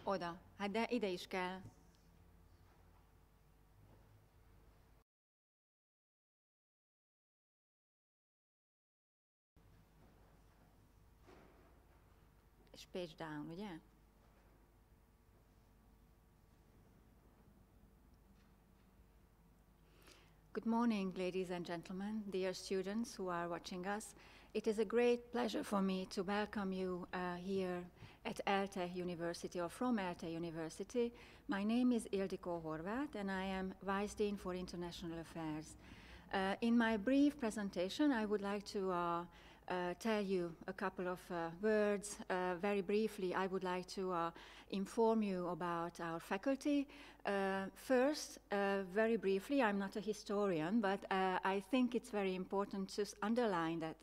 Oda. Hát de ide is kell. És page down, ugye? Good morning, ladies and gentlemen, dear students who are watching us. It is a great pleasure for me to welcome you here at ELTE University, or from ELTE University. My name is Ildikó Horváth, and I am Vice Dean for International Affairs. In my brief presentation, I would like to tell you a couple of words. Very briefly, I would like to inform you about our faculty. First, very briefly, I'm not a historian, but I think it's very important to underline that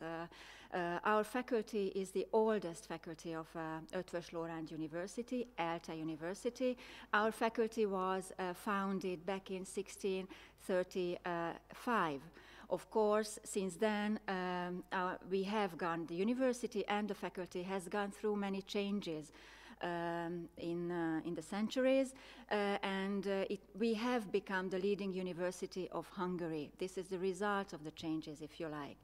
our faculty is the oldest faculty of Eötvös Loránd University, ELTE University. Our faculty was founded back in 1635. Of course, since then, the university and the faculty has gone through many changes in the centuries, and we have become the leading university of Hungary. This is the result of the changes, if you like.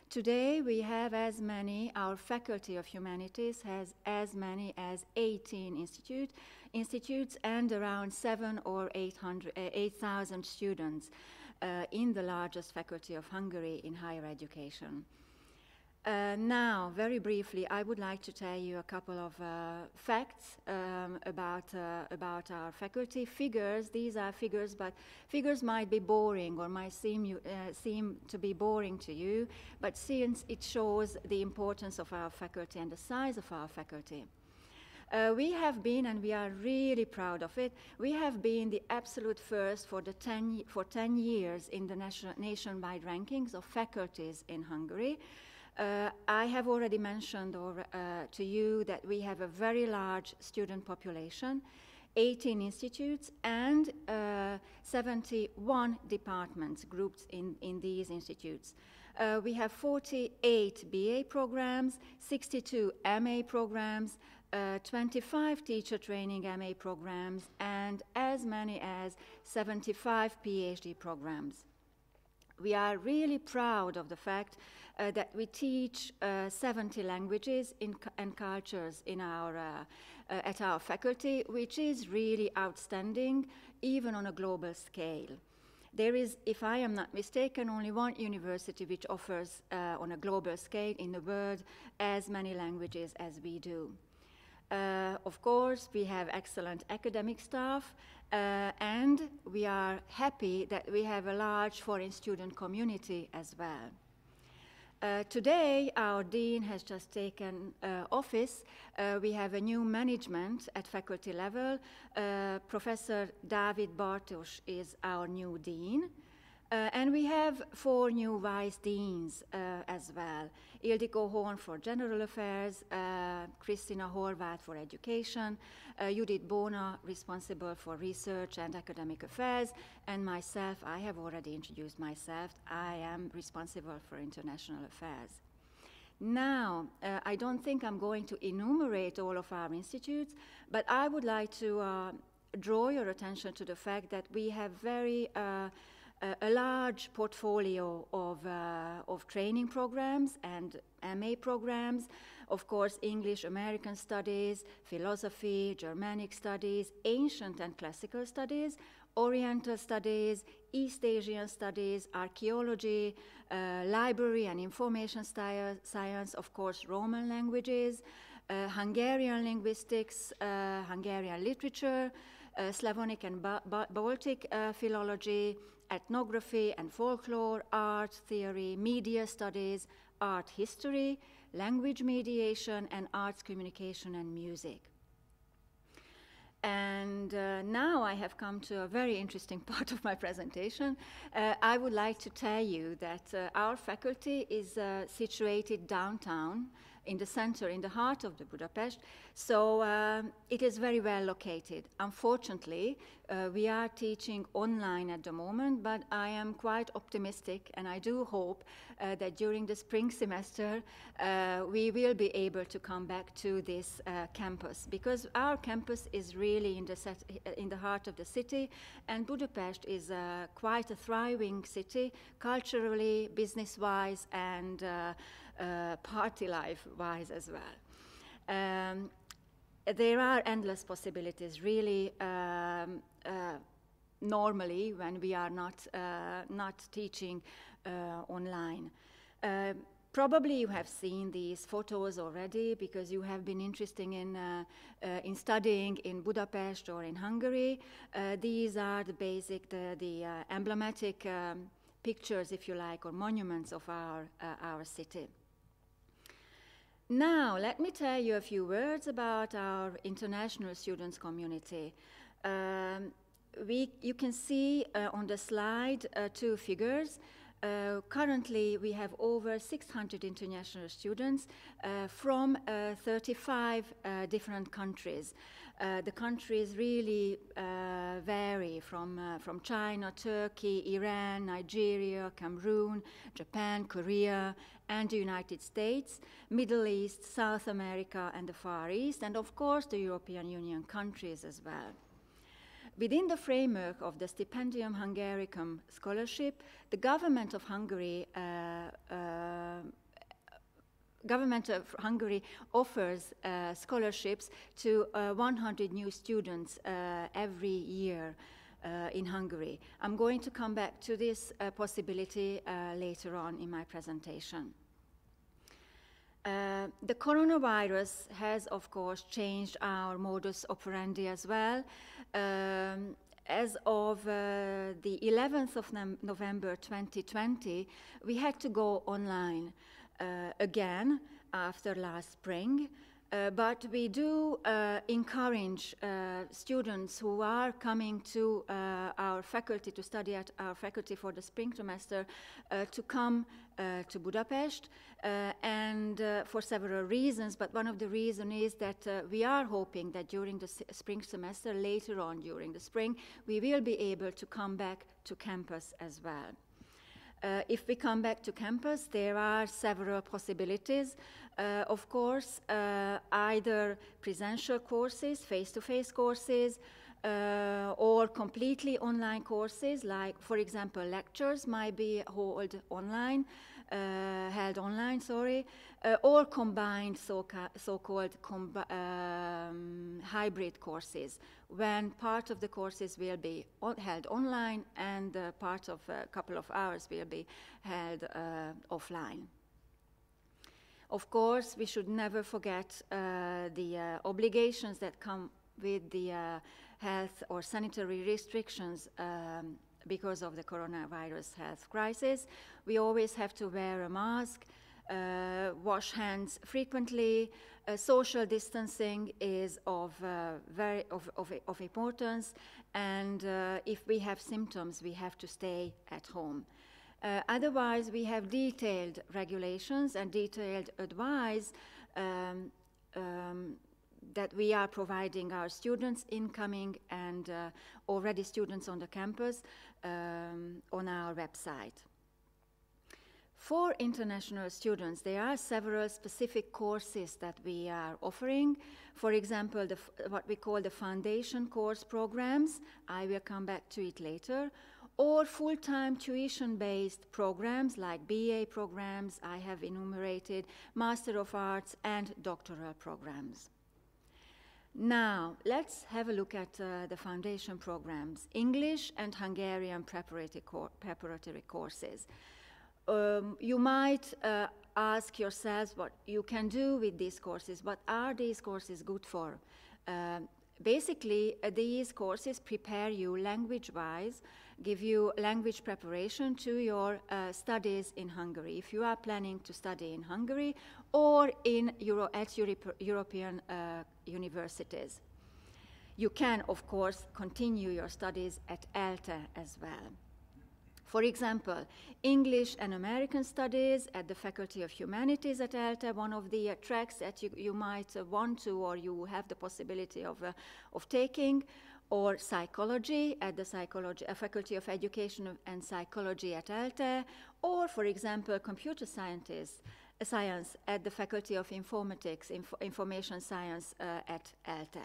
Today, we have our Faculty of Humanities has as many as 18 institutes and around 7,000 or 8,000 students in the largest faculty of Hungary in higher education. Now, very briefly, I would like to tell you a couple of facts about our faculty. Figures, these are figures, but figures might be boring or might seem to be boring to you, but since it shows the importance of our faculty and the size of our faculty. We have been, and we are really proud of it, we have been the absolute first for 10 years in the nationwide rankings of faculties in Hungary. I have already mentioned to you that we have a very large student population, 18 institutes, and 71 departments grouped in these institutes. We have 48 BA programs, 62 MA programs, 25 teacher training MA programs, and as many as 75 PhD programs. We are really proud of the fact that we teach 70 languages and cultures at our faculty, which is really outstanding, even on a global scale. There is, if I am not mistaken, only one university which offers on a global scale in the world as many languages as we do. Of course, we have excellent academic staff, and we are happy that we have a large foreign student community as well. Today, our dean has just taken office. We have a new management at faculty level. Professor Dávid Bartos is our new dean. And we have 4 new vice deans as well. Ildikó Horváth for General Affairs, Kristina Horváth for Education, Judith Bona responsible for Research and Academic Affairs, and myself, I have already introduced myself, I am responsible for International Affairs. Now, I don't think I'm going to enumerate all of our institutes, but I would like to draw your attention to the fact that we have a large portfolio of training programs and MA programs, of course, English, American studies, philosophy, Germanic studies, ancient and classical studies, Oriental studies, East Asian studies, archaeology, library and information science, of course, Roman languages, Hungarian linguistics, Hungarian literature, Slavonic and Baltic philology, ethnography and folklore, art theory, media studies, art history, language mediation, and arts communication and music. And now I have come to a very interesting part of my presentation. I would like to tell you that our faculty is situated downtown in the center, in the heart of the Budapest. So it is very well located. Unfortunately, we are teaching online at the moment, but I am quite optimistic, and I do hope that during the spring semester we will be able to come back to this campus, because our campus is really in the heart of the city, and Budapest is quite a thriving city, culturally, business-wise, and party life-wise as well. There are endless possibilities, really, normally when we are not teaching online. Probably you have seen these photos already, because you have been interested in studying in Budapest or in Hungary. These are the basic, the emblematic pictures, if you like, or monuments of our city. Now, let me tell you a few words about our international students community. You can see on the slide 2 figures. Currently, we have over 600 international students from 35 different countries. The countries really vary from China, Turkey, Iran, Nigeria, Cameroon, Japan, Korea, and the United States, Middle East, South America, and the Far East, and of course the European Union countries as well. Within the framework of the Stipendium Hungaricum scholarship, the government of Hungary offers scholarships to 100 new students every year in Hungary. I'm going to come back to this possibility later on in my presentation. The coronavirus has, of course, changed our modus operandi as well. As of the 11th of November 2020, we had to go online again after last spring. But we do encourage students who are coming to our faculty, to study at our faculty for the spring semester, to come to Budapest, and for several reasons. But one of the reasons is that we are hoping that during the spring semester, later on during the spring, we will be able to come back to campus as well. If we come back to campus, there are several possibilities. Of course, either presential courses, face-to-face courses, or completely online courses, like, for example, lectures might be held online, or combined so-called hybrid courses, when part of the courses will be held online and part of a couple of hours will be held offline. Of course, we should never forget the obligations that come with the health or sanitary restrictions because of the coronavirus health crisis. We always have to wear a mask, wash hands frequently. Social distancing is of importance, and if we have symptoms, we have to stay at home. Otherwise, we have detailed regulations and detailed advice that we are providing our students, incoming and already students on the campus, on our website. For international students, there are several specific courses that we are offering. For example, what we call the foundation course programs. I will come back to it later. Or full-time tuition-based programs like BA programs, I have enumerated, Master of Arts, and doctoral programs. Now, let's have a look at the foundation programs, English and Hungarian preparatory courses. You might ask yourselves what you can do with these courses. What are these courses good for? Basically, these courses prepare you language-wise, give you language preparation to your studies in Hungary. If you are planning to study in Hungary or at European universities. You can, of course, continue your studies at ELTE as well. For example, English and American Studies at the Faculty of Humanities at ELTE, one of the tracks that you might want to or you have the possibility of taking, or Psychology at the Faculty of Education and Psychology at ELTE, or, for example, Computer Science at the Faculty of Information Science at ELTE.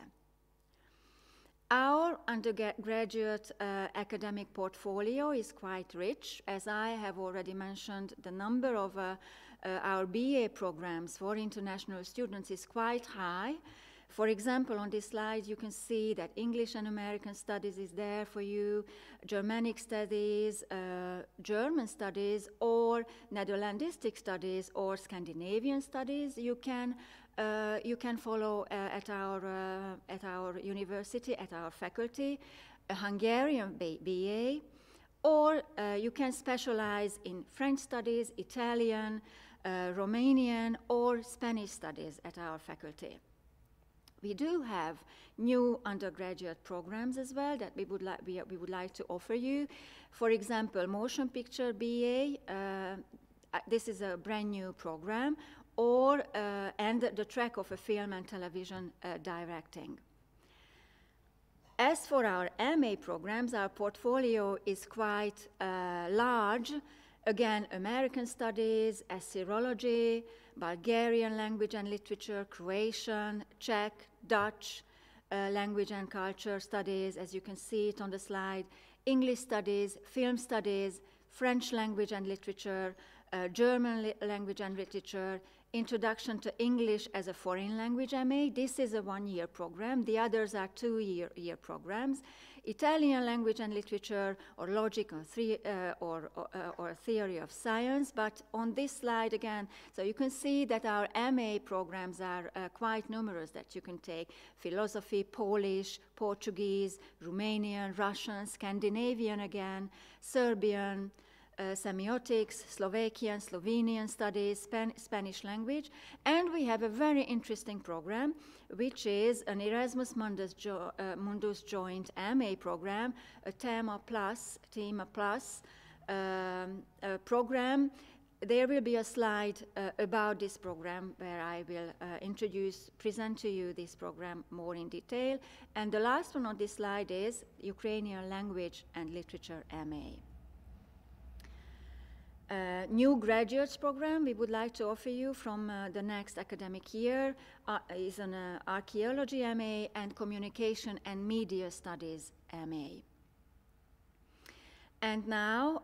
Our undergraduate academic portfolio is quite rich. As I have already mentioned, the number of our BA programs for international students is quite high. For example, on this slide, you can see that English and American Studies is there for you, Germanic Studies, German Studies, or Netherlandistic Studies, or Scandinavian Studies. You can follow at our university, at our faculty, a Hungarian BA, or you can specialize in French Studies, Italian, Romanian, or Spanish Studies at our faculty. We do have new undergraduate programs as well that we would like to offer you. For example, Motion Picture BA, this is a brand new program, or and the track of a film and television directing. As for our MA programs, our portfolio is quite large. Again, American Studies, Assyriology, Bulgarian Language and Literature, Croatian, Czech, Dutch Language and Culture Studies, as you can see it on the slide, English Studies, Film Studies, French Language and Literature, German Language and Literature, Introduction to English as a Foreign Language MA. This is a one-year program. The others are two-year programs. Italian Language and Literature, or Logic, or Theory of Science. But on this slide again, so you can see that our MA programs are quite numerous that you can take. Philosophy, Polish, Portuguese, Romanian, Russian, Scandinavian again, Serbian, Semiotics, Slovakian, Slovenian Studies, Spanish language, and we have a very interesting program, which is an Erasmus Mundus joint MA program, a Thema Plus program. There will be a slide about this program where I will present to you this program more in detail. And the last one on this slide is Ukrainian Language and Literature MA. New graduates program we would like to offer you from the next academic year is an Archaeology MA and Communication and Media Studies MA. And now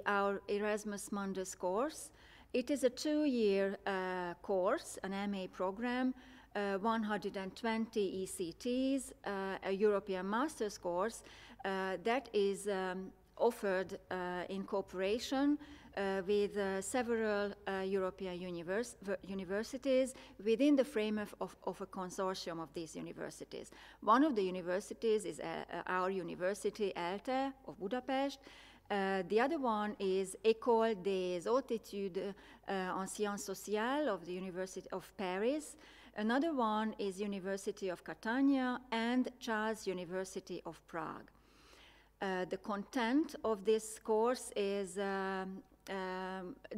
our Erasmus Mundus course. It is a two-year course, an MA program, 120 ECTs, a European Master's course that is offered in cooperation with several European universities within the framework of a consortium of these universities. One of the universities is our university, ELTE of Budapest. The other one is École des Hautes Études en Sciences Sociales of the University of Paris. Another one is University of Catania and Charles University of Prague. The content of this course is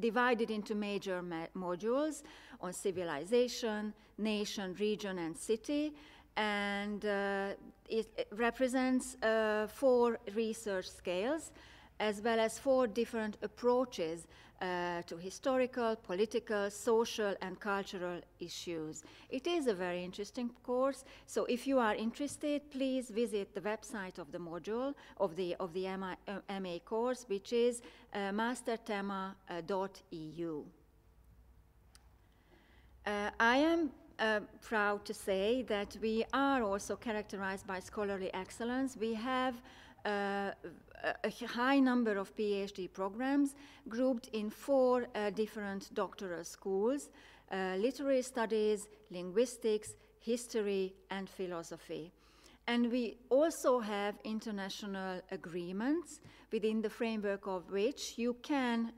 divided into major modules on civilization, nation, region, and city, and it represents 4 research scales, as well as 4 different approaches to historical, political, social, and cultural issues. It is a very interesting course, so if you are interested, please visit the website of the module of the MA course, which is masterthema.eu. I am proud to say that we are also characterized by scholarly excellence. We have a high number of PhD programs grouped in 4 different doctoral schools: literary studies, linguistics, history, and philosophy. And we also have international agreements within the framework of which you can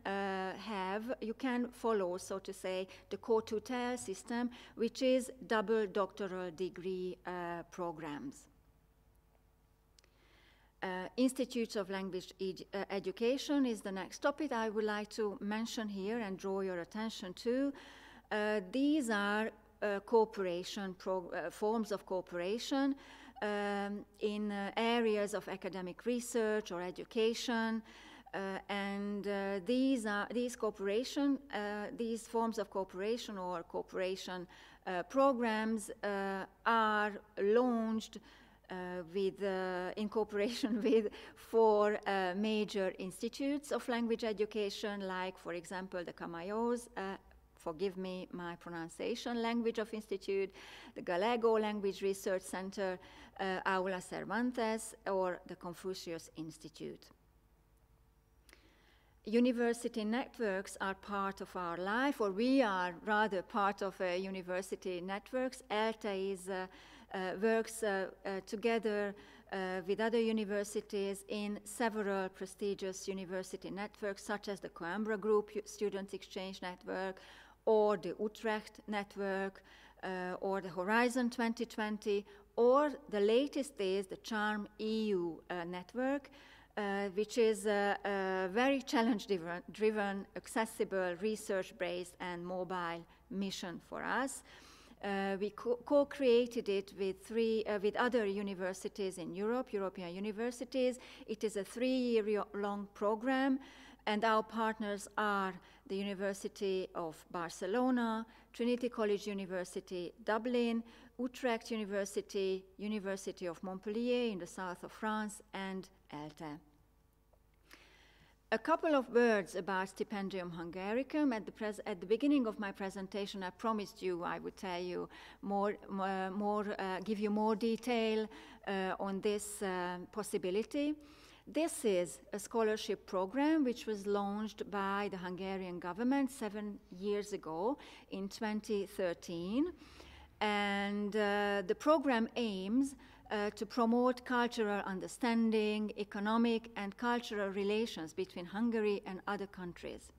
follow, so to say, the co-tutel system, which is double doctoral degree programs. Institutes of Language Education is the next topic I would like to mention here and draw your attention to. These are cooperation, forms of cooperation in areas of academic research or education, and these forms of cooperation or cooperation programs are launched in cooperation with 4 major institutes of language education, like, for example, the Camayos, forgive me my pronunciation, Language of Institute, the Galego Language Research Center, Aula Cervantes, or the Confucius Institute. University networks are part of our life, or we are rather part of university networks. ELTE works together with other universities in several prestigious university networks, such as the Coimbra Group Student Exchange Network, or the Utrecht Network, or the Horizon 2020, or the latest is the Charm EU Network, which is a very challenge-driven, accessible, research-based, and mobile mission for us. We co-created it with other universities in Europe, European universities. It is a 3-year-long program, and our partners are the University of Barcelona, Trinity College University, Dublin, Utrecht University, University of Montpellier in the south of France, and ELTE. A couple of words about Stipendium Hungaricum. At the beginning of my presentation, I promised you I would tell you give you more detail on this possibility. This is a scholarship program which was launched by the Hungarian government 7 years ago in 2013. And the program aims to promote cultural understanding, economic and cultural relations between Hungary and other countries.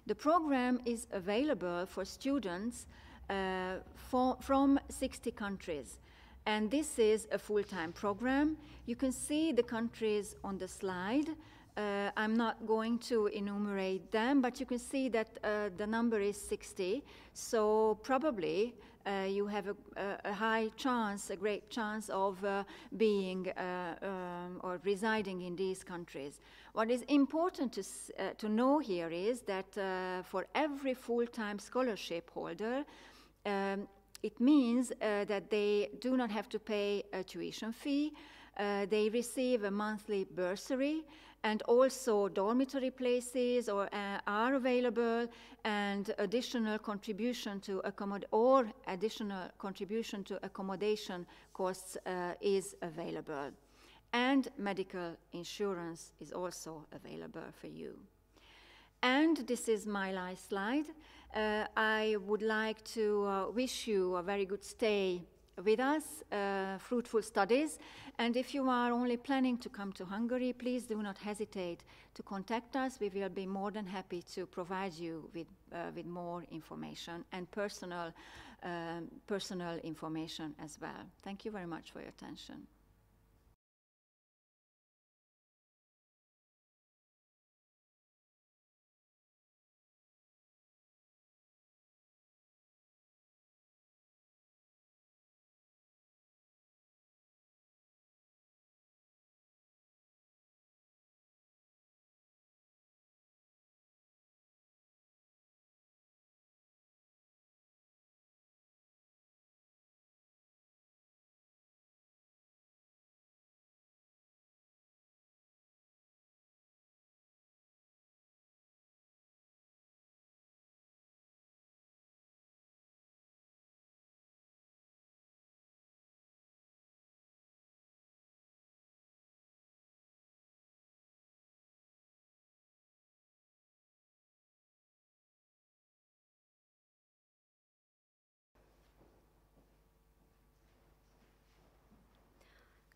The program is available for students from 60 countries. And this is a full-time program. You can see the countries on the slide. I'm not going to enumerate them, but you can see that the number is 60. So probably you have a high chance, a great chance of being or residing in these countries. What is important to know here is that for every full-time scholarship holder, it means that they do not have to pay a tuition fee. They receive a monthly bursary, and also dormitory places are available, and additional contribution to accommodation costs is available. And medical insurance is also available for you. And this is my last slide. I would like to wish you a very good stay with us, fruitful studies. And if you are only planning to come to Hungary, please do not hesitate to contact us. We will be more than happy to provide you with more information and personal information as well. Thank you very much for your attention.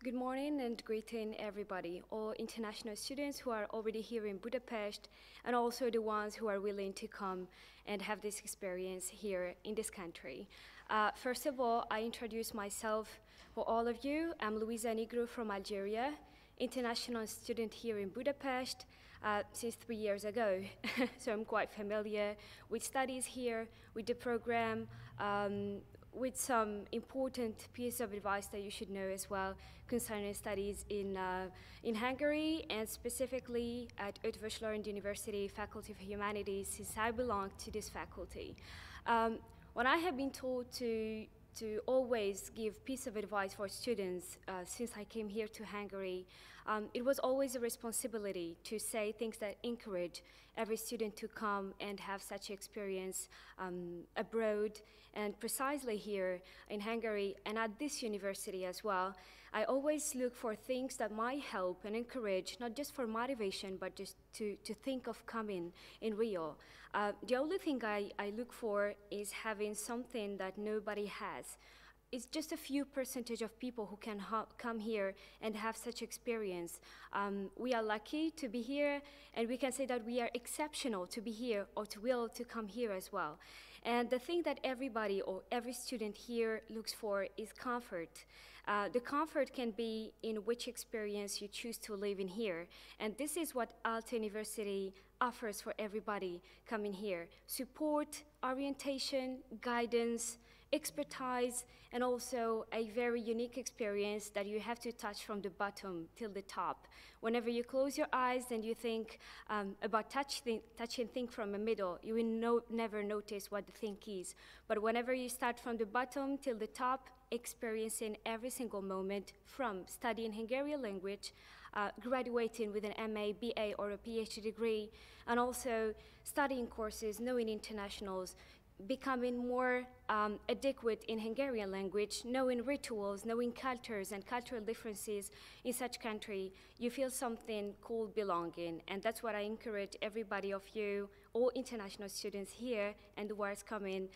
Good morning and greeting everybody, all international students who are already here in Budapest, and also the ones who are willing to come and have this experience here in this country. First of all, I introduce myself for all of you. I'm Louise Negro from Algeria. international student here in Budapest since 3 years ago. So I'm quite familiar with studies here, with the program, with some important piece of advice that you should know as well concerning studies in Hungary, and specifically at Eötvös Loránd University Faculty of Humanities, since I belong to this faculty. What I have been told to always give piece of advice for students since I came here to Hungary, it was always a responsibility to say things that encourage every student to come and have such experience abroad, and precisely here in Hungary and at this university as well. I always look for things that might help and encourage, not just for motivation, but just to think of coming in real. The only thing I look for is having something that nobody has. It's just a few percentage of people who can come here and have such experience. We are lucky to be here, and we can say that we are exceptional to be here or to will to come here as well. And the thing that everybody or every student here looks for is comfort. The comfort can be in which experience you choose to live in here. And this is what ELTE University offers for everybody coming here. Support, orientation, guidance, expertise, and also a very unique experience that you have to touch from the bottom till the top. Whenever you close your eyes and you think about touching thing from the middle, you will never notice what the thing is. But whenever you start from the bottom till the top, experiencing every single moment from studying Hungarian language, graduating with an MA, BA, or a PhD degree, and also studying courses, knowing internationals, becoming more adequate in Hungarian language, knowing rituals, knowing cultures and cultural differences in such country, you feel something called belonging. And that's what I encourage everybody of you, all international students here and the ones coming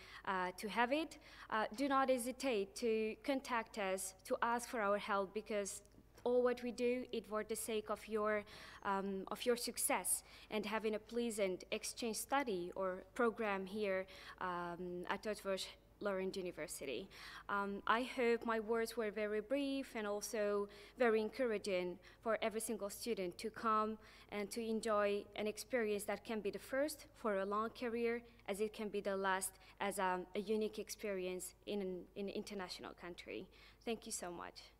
to have it. Do not hesitate to contact us, to ask for our help, because all what we do is for the sake of your success and having a pleasant exchange study or program here at Eötvös Loránd University. I hope my words were very brief and also very encouraging for every single student to come and to enjoy an experience that can be the first for a long career, as it can be the last as a unique experience in an international country. Thank you so much.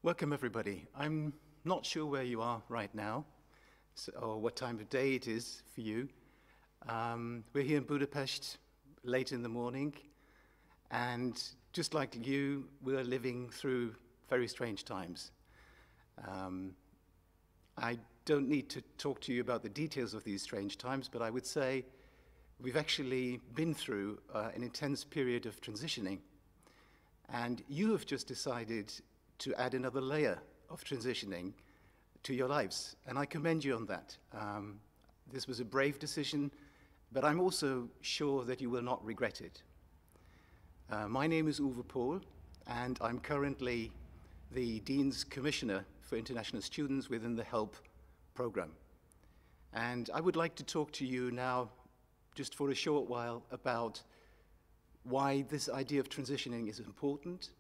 Welcome, everybody. I'm not sure where you are right now, or what time of day it is for you. We're here in Budapest late in the morning, and just like you, we're living through very strange times. I don't need to talk to you about the details of these strange times, but I would say we've actually been through an intense period of transitioning, and you have just decided to add another layer of transitioning to your lives, and I commend you on that. This was a brave decision, but I'm also sure that you will not regret it. My name is Uwe Pohl, and I'm currently the Dean's Commissioner for International Students within the HELP program. And I would like to talk to you now just for a short while about why this idea of transitioning is important,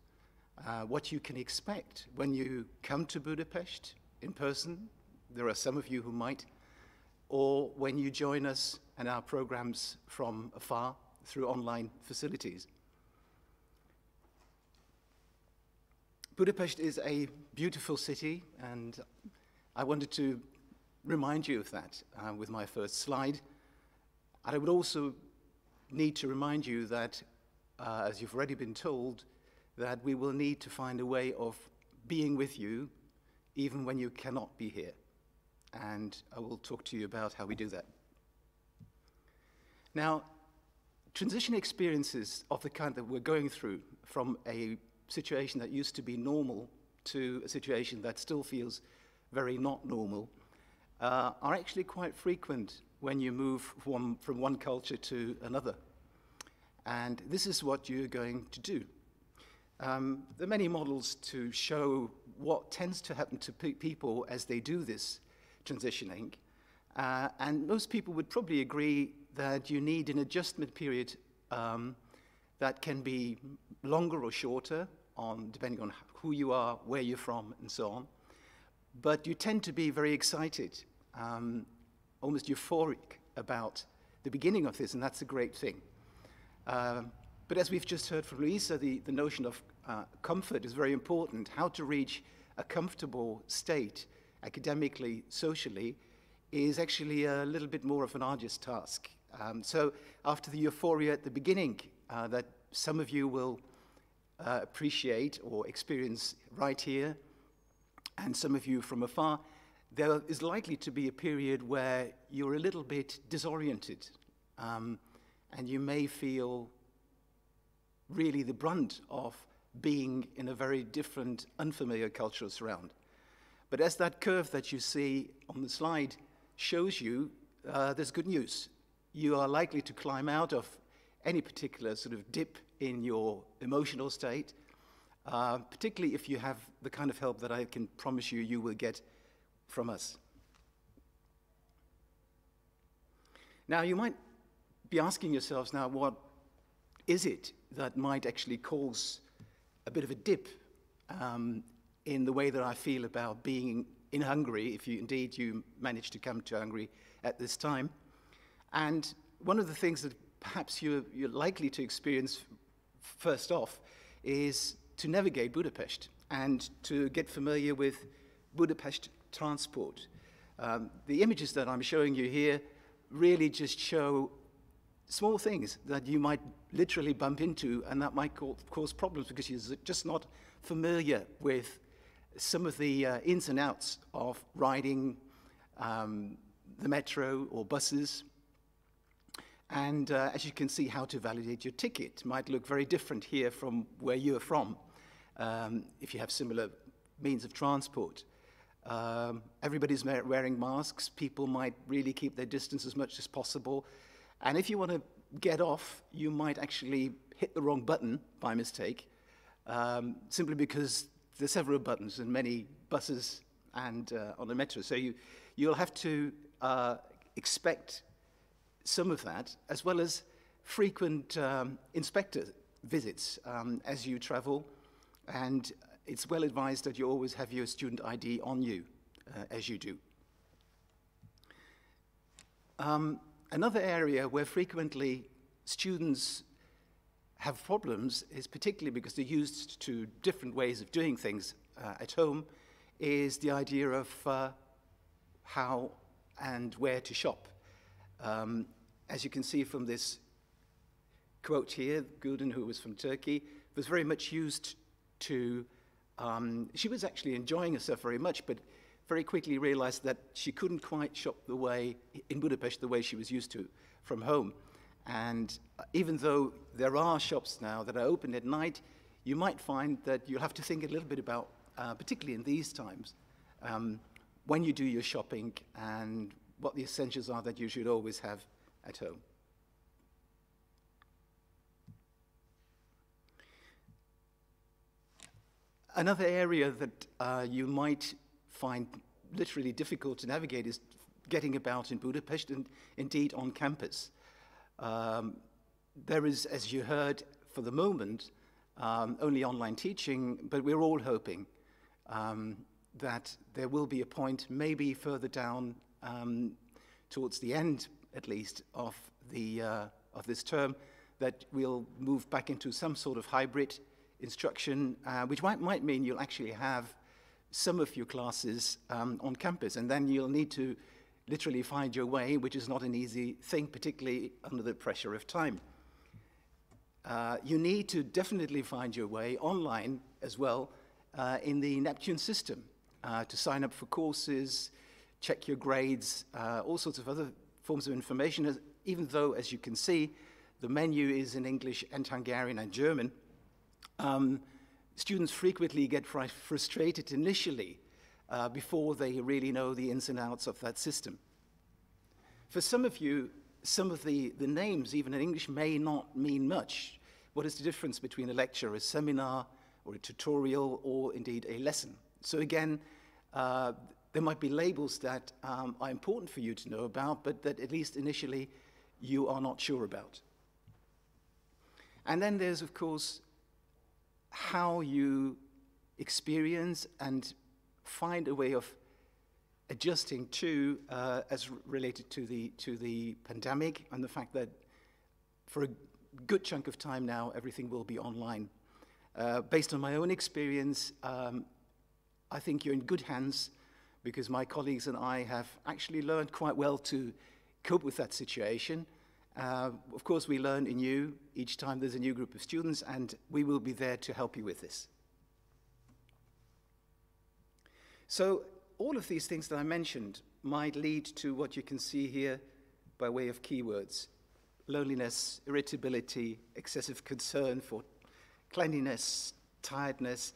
what you can expect when you come to Budapest in person. There are some of you who might, or when you join us and our programs from afar through online facilities. Budapest is a beautiful city, and I wanted to remind you of that with my first slide. And I would also need to remind you that, as you've already been told, that we will need to find a way of being with you even when you cannot be here. And I will talk to you about how we do that. Now, transition experiences of the kind that we're going through from a situation that used to be normal to a situation that still feels very not normal are actually quite frequent when you move from one culture to another. And this is what you're going to do. There are many models to show what tends to happen to people as they do this transitioning. And most people would probably agree that you need an adjustment period that can be longer or shorter, depending on who you are, where you're from, and so on. But you tend to be very excited, almost euphoric about the beginning of this, and that's a great thing. But as we've just heard from Louise, the notion of comfort is very important. How to reach a comfortable state, academically, socially, is actually a little bit more of an arduous task. So after the euphoria at the beginning that some of you will appreciate or experience right here, and some of you from afar, there is likely to be a period where you're a little bit disoriented, and you may feel really the brunt of being in a very different, unfamiliar cultural surround. But as that curve that you see on the slide shows you, there's good news. You are likely to climb out of any particular sort of dip in your emotional state, particularly if you have the kind of help that I can promise you you will get from us. Now, you might be asking yourselves now, what is it that might actually cause a bit of a dip in the way that I feel about being in Hungary, if indeed you manage to come to Hungary at this time? And one of the things that perhaps you're likely to experience first off is to navigate Budapest and to get familiar with Budapest transport. The images that I'm showing you here really just show small things that you might literally bump into, and that might cause problems because you're just not familiar with some of the ins and outs of riding the metro or buses. And as you can see, how to validate your ticket might look very different here from where you're from, if you have similar means of transport. Everybody's wearing masks. People might really keep their distance as much as possible. And if you want to get off, you might actually hit the wrong button by mistake, simply because there's several buttons in many buses and on the metro. So you'll have to expect some of that, as well as frequent inspector visits as you travel. And it's well advised that you always have your student ID on you as you do. Another area where frequently students have problems is, particularly because they're used to different ways of doing things at home, is the idea of how and where to shop. As you can see from this quote here, Gülden, who was from Turkey, was very much used to, she was actually enjoying herself very much, but very quickly realized that she couldn't quite shop the way, in Budapest, the way she was used to from home. And even though there are shops now that are open at night, you might find that you'll have to think a little bit about, particularly in these times, when you do your shopping and what the essentials are that you should always have at home. Another area that you might find literally difficult to navigate is getting about in Budapest and indeed on campus. There is, as you heard, for the moment, only online teaching, but we're all hoping that there will be a point, maybe further down towards the end, at least, of this term, that we'll move back into some sort of hybrid instruction, which might mean you'll actually have some of your classes on campus, and then you'll need to literally find your way, which is not an easy thing, particularly under the pressure of time. You need to definitely find your way online as well in the Neptune system to sign up for courses, check your grades, all sorts of other forms of information, even though, as you can see, the menu is in English and Hungarian and German. Students frequently get frustrated initially before they really know the ins and outs of that system. For some of you, some of the names, even in English, may not mean much. What is the difference between a lecture, a seminar, or a tutorial, or indeed a lesson? So again, there might be labels that are important for you to know about, but that at least initially you are not sure about. And then there's, of course, how you experience and find a way of adjusting to, as related to the pandemic and the fact that for a good chunk of time now, everything will be online. Based on my own experience, I think you're in good hands because my colleagues and I have actually learned quite well to cope with that situation. Of course, we learn anew each time there's a new group of students, and we will be there to help you with this. So all of these things that I mentioned might lead to what you can see here by way of keywords: loneliness, irritability, excessive concern for cleanliness, tiredness,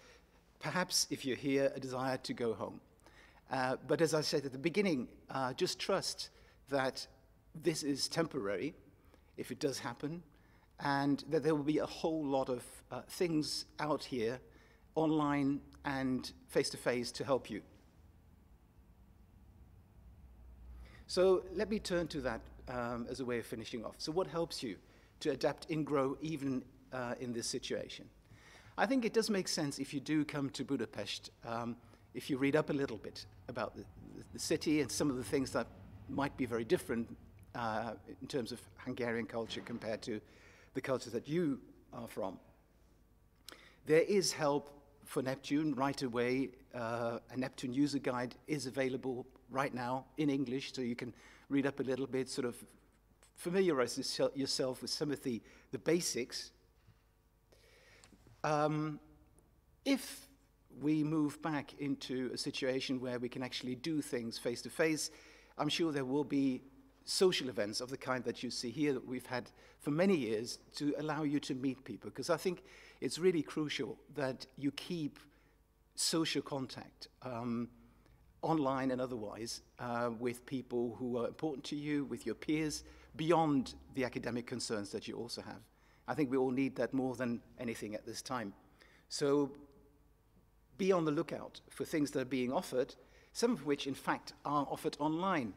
perhaps, if you're here, a desire to go home. But as I said at the beginning, just trust that this is temporary, if it does happen, and that there will be a whole lot of things out here, online and face-to-face, to help you. So let me turn to that as a way of finishing off. So what helps you to adapt and grow even in this situation? I think it does make sense if you do come to Budapest, if you read up a little bit about the city and some of the things that might be very different in terms of Hungarian culture compared to the culture that you are from. There is help for Neptune right away. A Neptune user guide is available right now in English, so you can read up a little bit, sort of familiarize yourself with some of the basics. If we move back into a situation where we can actually do things face to face, I'm sure there will be social events of the kind that you see here that we've had for many years to allow you to meet people, because I think it's really crucial that you keep social contact online and otherwise with people who are important to you, with your peers, beyond the academic concerns that you also have. I think we all need that more than anything at this time. So be on the lookout for things that are being offered, some of which, in fact, are offered online.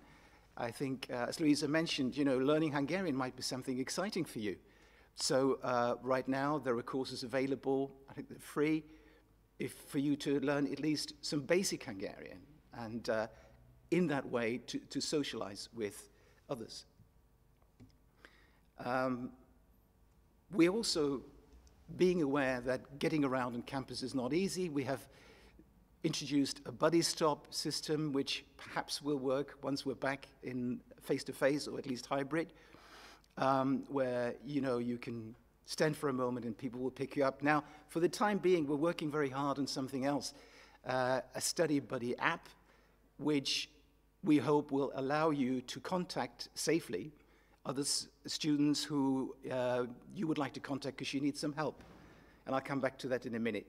I think, as Louise mentioned, learning Hungarian might be something exciting for you. So right now, there are courses available, I think they're free, for you to learn at least some basic Hungarian, and in that way, to socialize with others. We're also being aware that getting around on campus is not easy. We have introduced a buddy stop system, which perhaps will work once we're back in face-to-face, or at least hybrid, where you can stand for a moment and people will pick you up. Now, for the time being, we're working very hard on something else, a Studybuddy app, which we hope will allow you to contact safely other students who you would like to contact because you need some help. And I'll come back to that in a minute.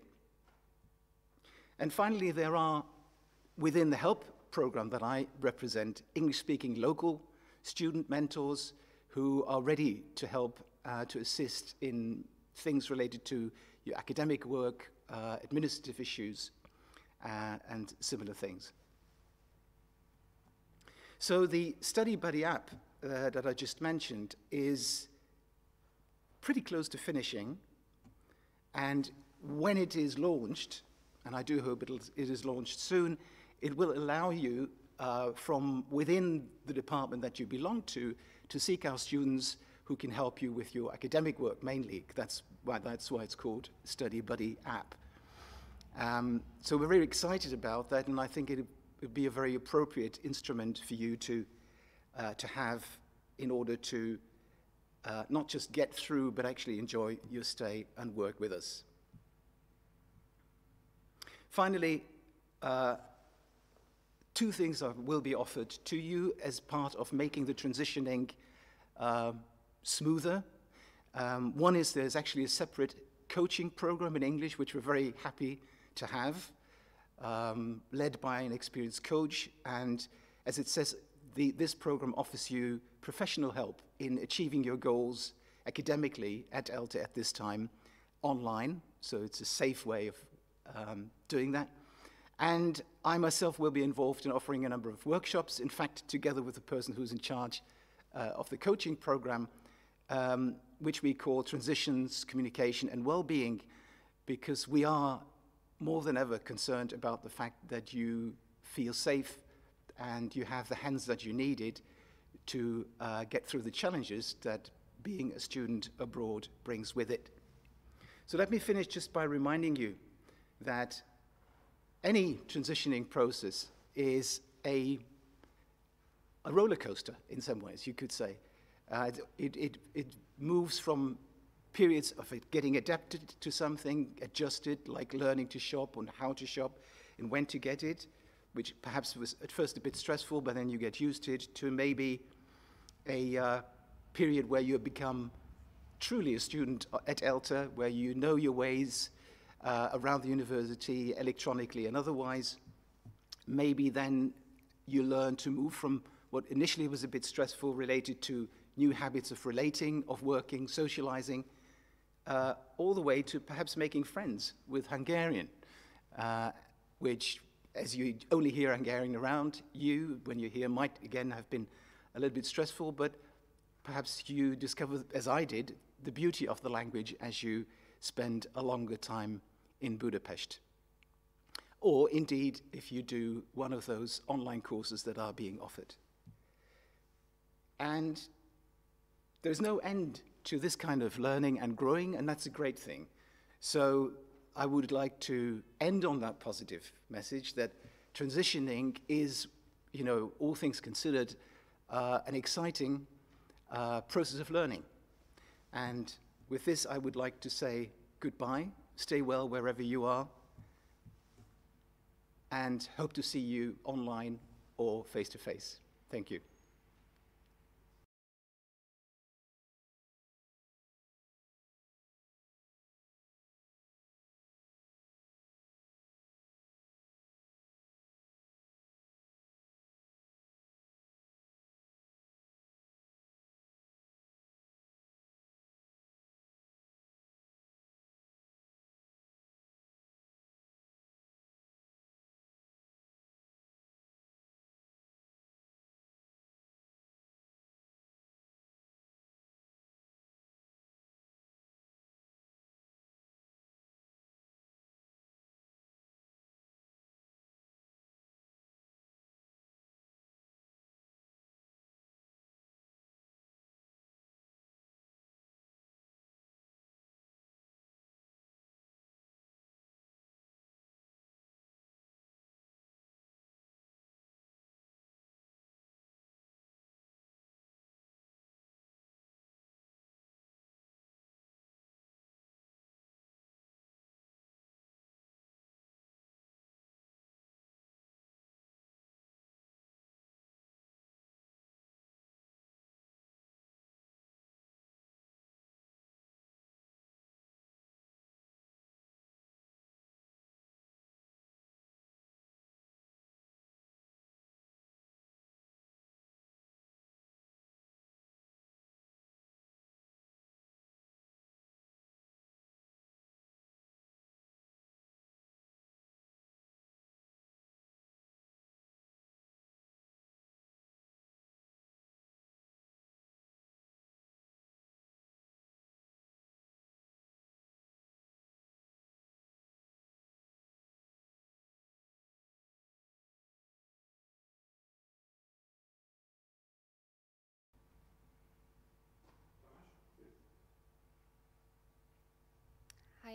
And finally, there are, within the HELP program that I represent, English-speaking local student mentors who are ready to help to assist in things related to your academic work, administrative issues, and similar things. So the Studybuddy app that I just mentioned is pretty close to finishing, and when it is launched, and I do hope it is launched soon, it will allow you from within the department that you belong to seek out students who can help you with your academic work mainly. That's why it's called Studybuddy app. So we're very excited about that, and I think it would be a very appropriate instrument for you to have in order to not just get through, but actually enjoy your stay and work with us. Finally, two things will be offered to you as part of making the transitioning smoother. One is there's actually a separate coaching program in English, which we're very happy to have, led by an experienced coach. And as it says, this program offers you professional help in achieving your goals academically at ELTE at this time online. So it's a safe way of doing that. And I myself will be involved in offering a number of workshops, in fact, together with the person who's in charge of the coaching program, which we call Transitions, Communication and Wellbeing, because we are more than ever concerned about the fact that you feel safe and you have the hands that you needed to get through the challenges that being a student abroad brings with it. So let me finish just by reminding you that any transitioning process is a roller coaster in some ways, you could say. It moves from periods of it getting adapted to something, adjusted, like learning to shop and how to shop and when to get it, which perhaps was at first a bit stressful, but then you get used to it, to maybe a period where you become truly a student at ELTE, where you know your ways around the university, electronically and otherwise. Maybe then you learn to move from what initially was a bit stressful, related to new habits of relating, of working, socializing, all the way to perhaps making friends with Hungarian, which, as you only hear Hungarian around you, when you're here, might again have been a little bit stressful, but perhaps you discover, as I did, the beauty of the language as you spend a longer time in Budapest. Or indeed, if you do one of those online courses that are being offered. And there's no end to this kind of learning and growing, and that's a great thing. So I would like to end on that positive message that transitioning is, you know, all things considered, an exciting process of learning. And with this, I would like to say goodbye, stay well wherever you are, and hope to see you online or face-to-face. Thank you.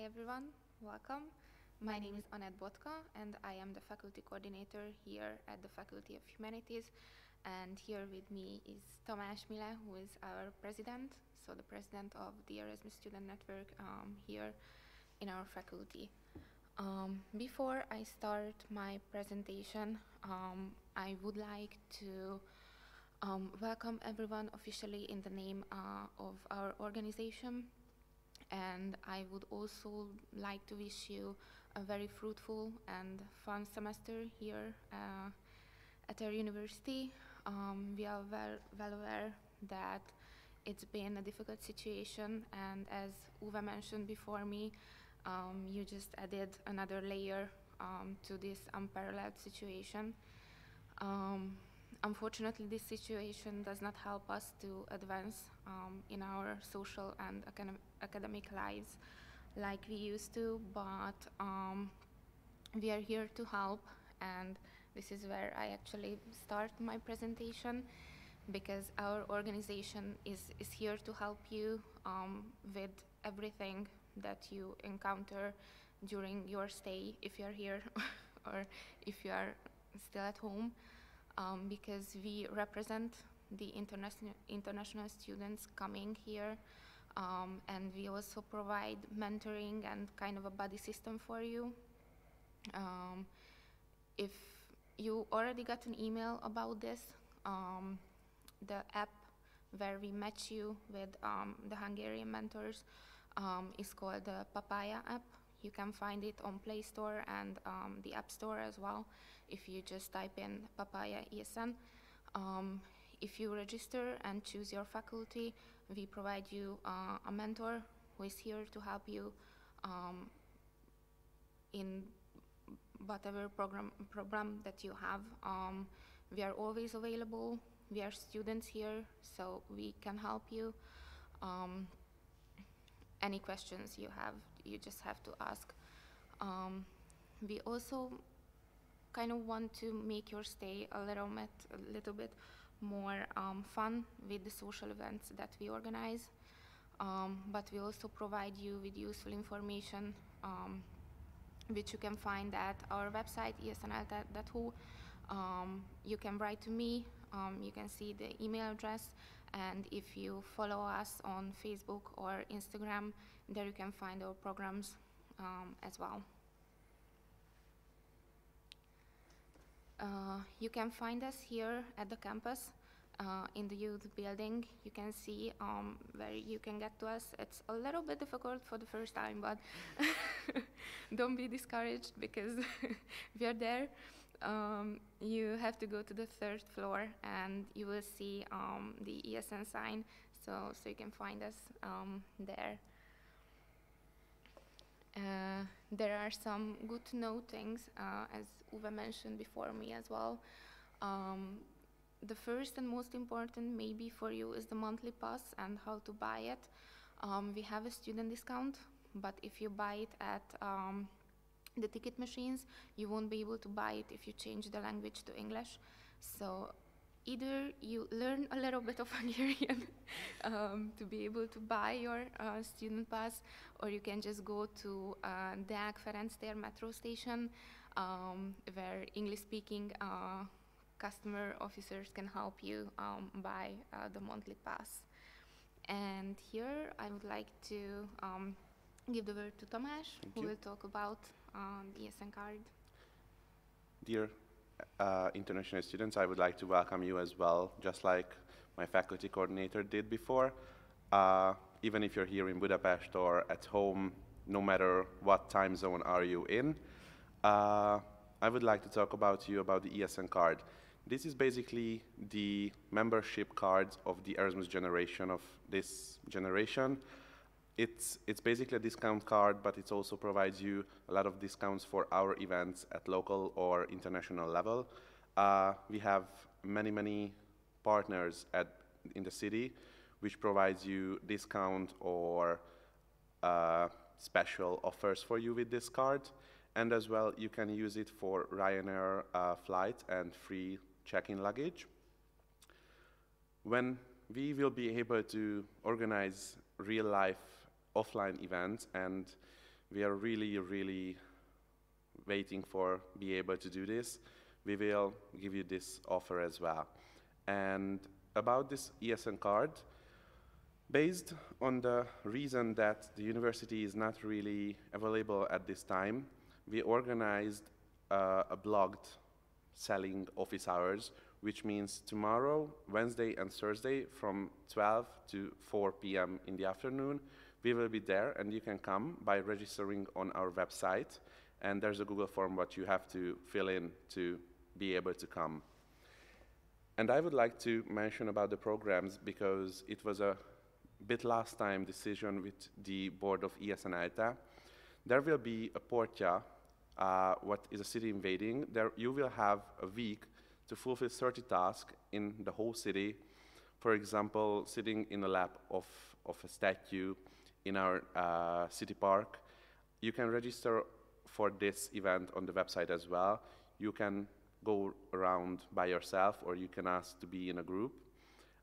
everyone, welcome. My name is Annette Botka and I am the faculty coordinator here at the Faculty of Humanities. And here with me is Tamás Mile, who is our president, so the president of the Erasmus Student Network here in our faculty. Before I start my presentation, I would like to welcome everyone officially in the name of our organization. And I would also like to wish you a very fruitful and fun semester here at our university. We are well aware that it's been a difficult situation, and as Uwe mentioned before me, you just added another layer to this unparalleled situation. Unfortunately, this situation does not help us to advance in our social and academic lives like we used to, but we are here to help, and this is where I actually start my presentation, because our organization is here to help you with everything that you encounter during your stay, if you're here or if you are still at home, because we represent the international students coming here, and we also provide mentoring and kind of a buddy system for you. If you already got an email about this, the app where we match you with the Hungarian mentors is called the Papaya app. You can find it on Play Store and the App Store as well if you just type in Papaya ESN. If you register and choose your faculty, we provide you a mentor who is here to help you in whatever program that you have. We are always available. We are students here, so we can help you. Any questions you have, you just have to ask. We also kind of want to make your stay a little bit more fun with the social events that we organize, but we also provide you with useful information which you can find at our website, esnelte.hu. You can write to me, you can see the email address, and if you follow us on Facebook or Instagram, there you can find our programs as well. You can find us here at the campus in the youth building. You can see where you can get to us. It's a little bit difficult for the first time, but don't be discouraged because we are there. You have to go to the 3rd floor and you will see the ESN sign, so you can find us there. There are some good to know things, as Uwe mentioned before me as well. The first and most important maybe for you is the monthly pass and how to buy it. We have a student discount, but if you buy it at the ticket machines, you won't be able to buy it if you change the language to English. So either you learn a little bit of Hungarian to be able to buy your student pass, or you can just go to Deák Ferenc tér metro station, where English-speaking customer officers can help you buy the monthly pass. And here I would like to give the word to Tamás, who will talk about the ESN card. Dear international students, I would like to welcome you as well, just like my faculty coordinator did before. Even if you're here in Budapest or at home, no matter what time zone are you in, I would like to talk about the ESN card. This is basically the membership card of the Erasmus generation of this generation. It's basically a discount card, but it also provides you a lot of discounts for our events at local or international level. We have many partners in the city, which provides you discount or special offers for you with this card. And as well, you can use it for Ryanair flight and free check-in luggage. When we will be able to organize real-life offline events, and we are really, really waiting for be able to do this. We will give you this offer as well. And about this ESN card, based on the reason that the university is not really available at this time, we organized a blogged selling office hours, which means tomorrow, Wednesday and Thursday from 12 to 4 p.m. in the afternoon, we will be there, and you can come by registering on our website, and there's a Google form what you have to fill in to be able to come. And I would like to mention about the programs because it was a bit last time decision with the board of ESN ELTE. There will be a portia, what is a city invading. There you will have a week to fulfill 30 tasks in the whole city. For example, sitting in a lap of a statue in our city park. You can register for this event on the website as well. You can go around by yourself, or you can ask to be in a group,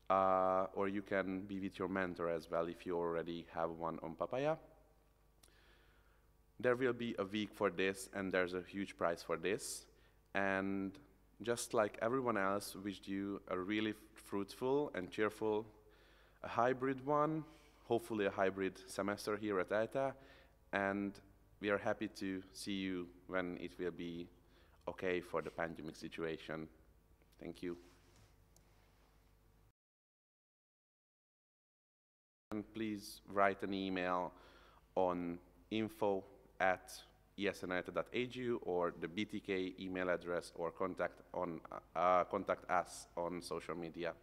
or you can be with your mentor as well if you already have one on Papaya. There will be a week for this, and there's a huge prize for this. And just like everyone else, wished you a really fruitful and cheerful, a hybrid one, hopefully a hybrid semester here at ELTE, and we are happy to see you when it will be okay for the pandemic situation. Thank you. And please write an email on info@esnelte.hu or the BTK email address, or contact us on social media.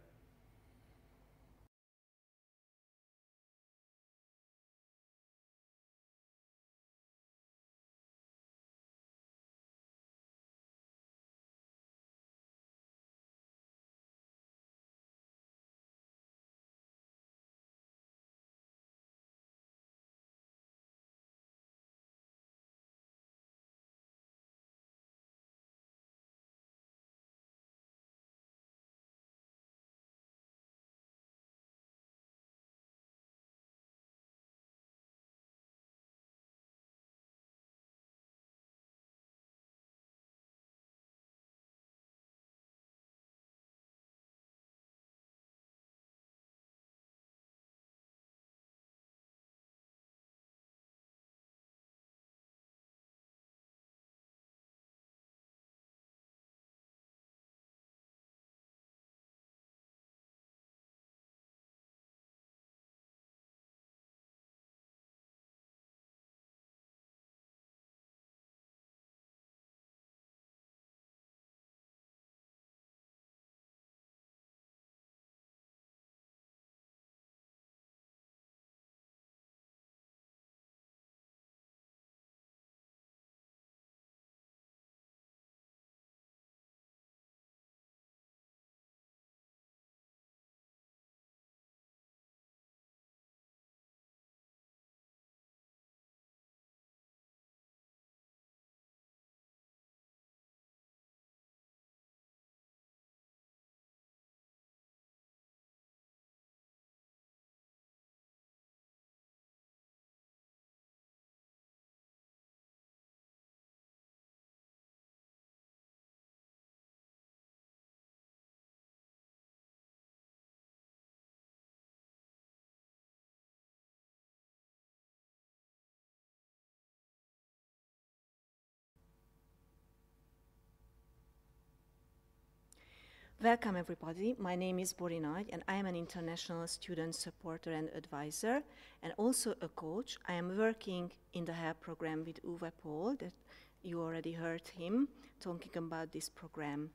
Welcome everybody, my name is Borina and I am an international student supporter and advisor and also a coach. I am working in the HELP program with Uwe Pohl, that you already heard him talking about this program.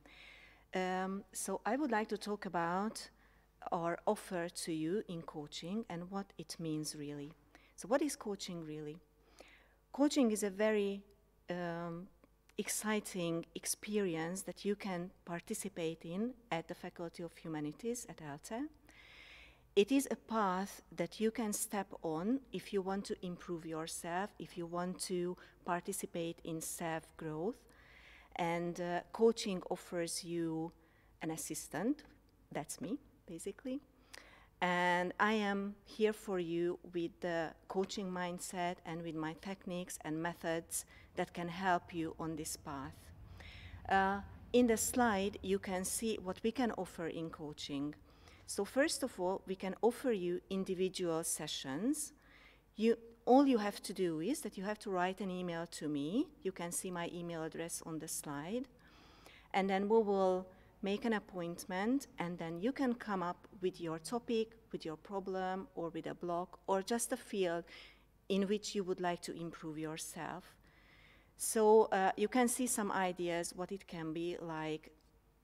So I would like to talk about our offer to you in coaching and what it means really. So what is coaching really? Coaching is a very exciting experience that you can participate in at the Faculty of Humanities at ELTE. It is a path that you can step on if you want to improve yourself, if you want to participate in self-growth. And coaching offers you an assistant, that's me, basically. And I am here for you with the coaching mindset and with my techniques and methods that can help you on this path. In the slide, you can see what we can offer in coaching. So first of all, we can offer you individual sessions. All you have to do is that you have to write an email to me. You can see my email address on the slide. And then we will make an appointment, and then you can come up with your topic, with your problem, or with a block, or just a field in which you would like to improve yourself. So you can see some ideas what it can be like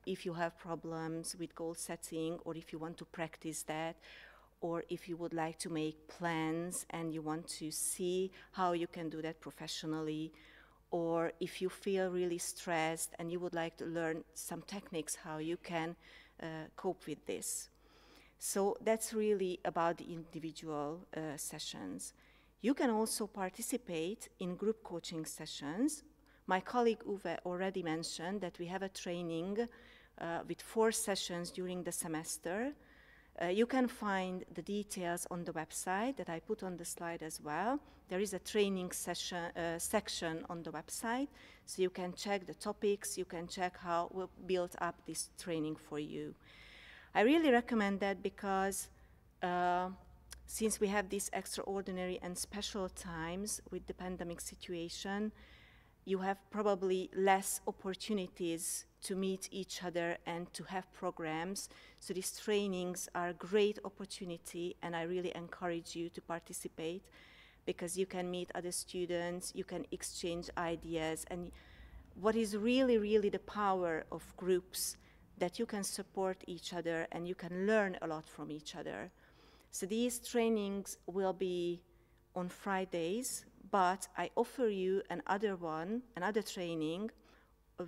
if you have problems with goal setting, or if you want to practice that, or if you would like to make plans and you want to see how you can do that professionally, or if you feel really stressed and you would like to learn some techniques how you can cope with this. So that's really about the individual sessions. You can also participate in group coaching sessions. My colleague Uwe already mentioned that we have a training with 4 sessions during the semester. You can find the details on the website that I put on the slide as well. There is a training section on the website, so you can check the topics, you can check how we built up this training for you. I really recommend that because since we have these extraordinary and special times with the pandemic situation, you have probably less opportunities to meet each other and to have programs. So these trainings are a great opportunity, and I really encourage you to participate because you can meet other students, you can exchange ideas, and what is really, really the power of groups, that you can support each other and you can learn a lot from each other. So these trainings will be on Fridays, but I offer you another training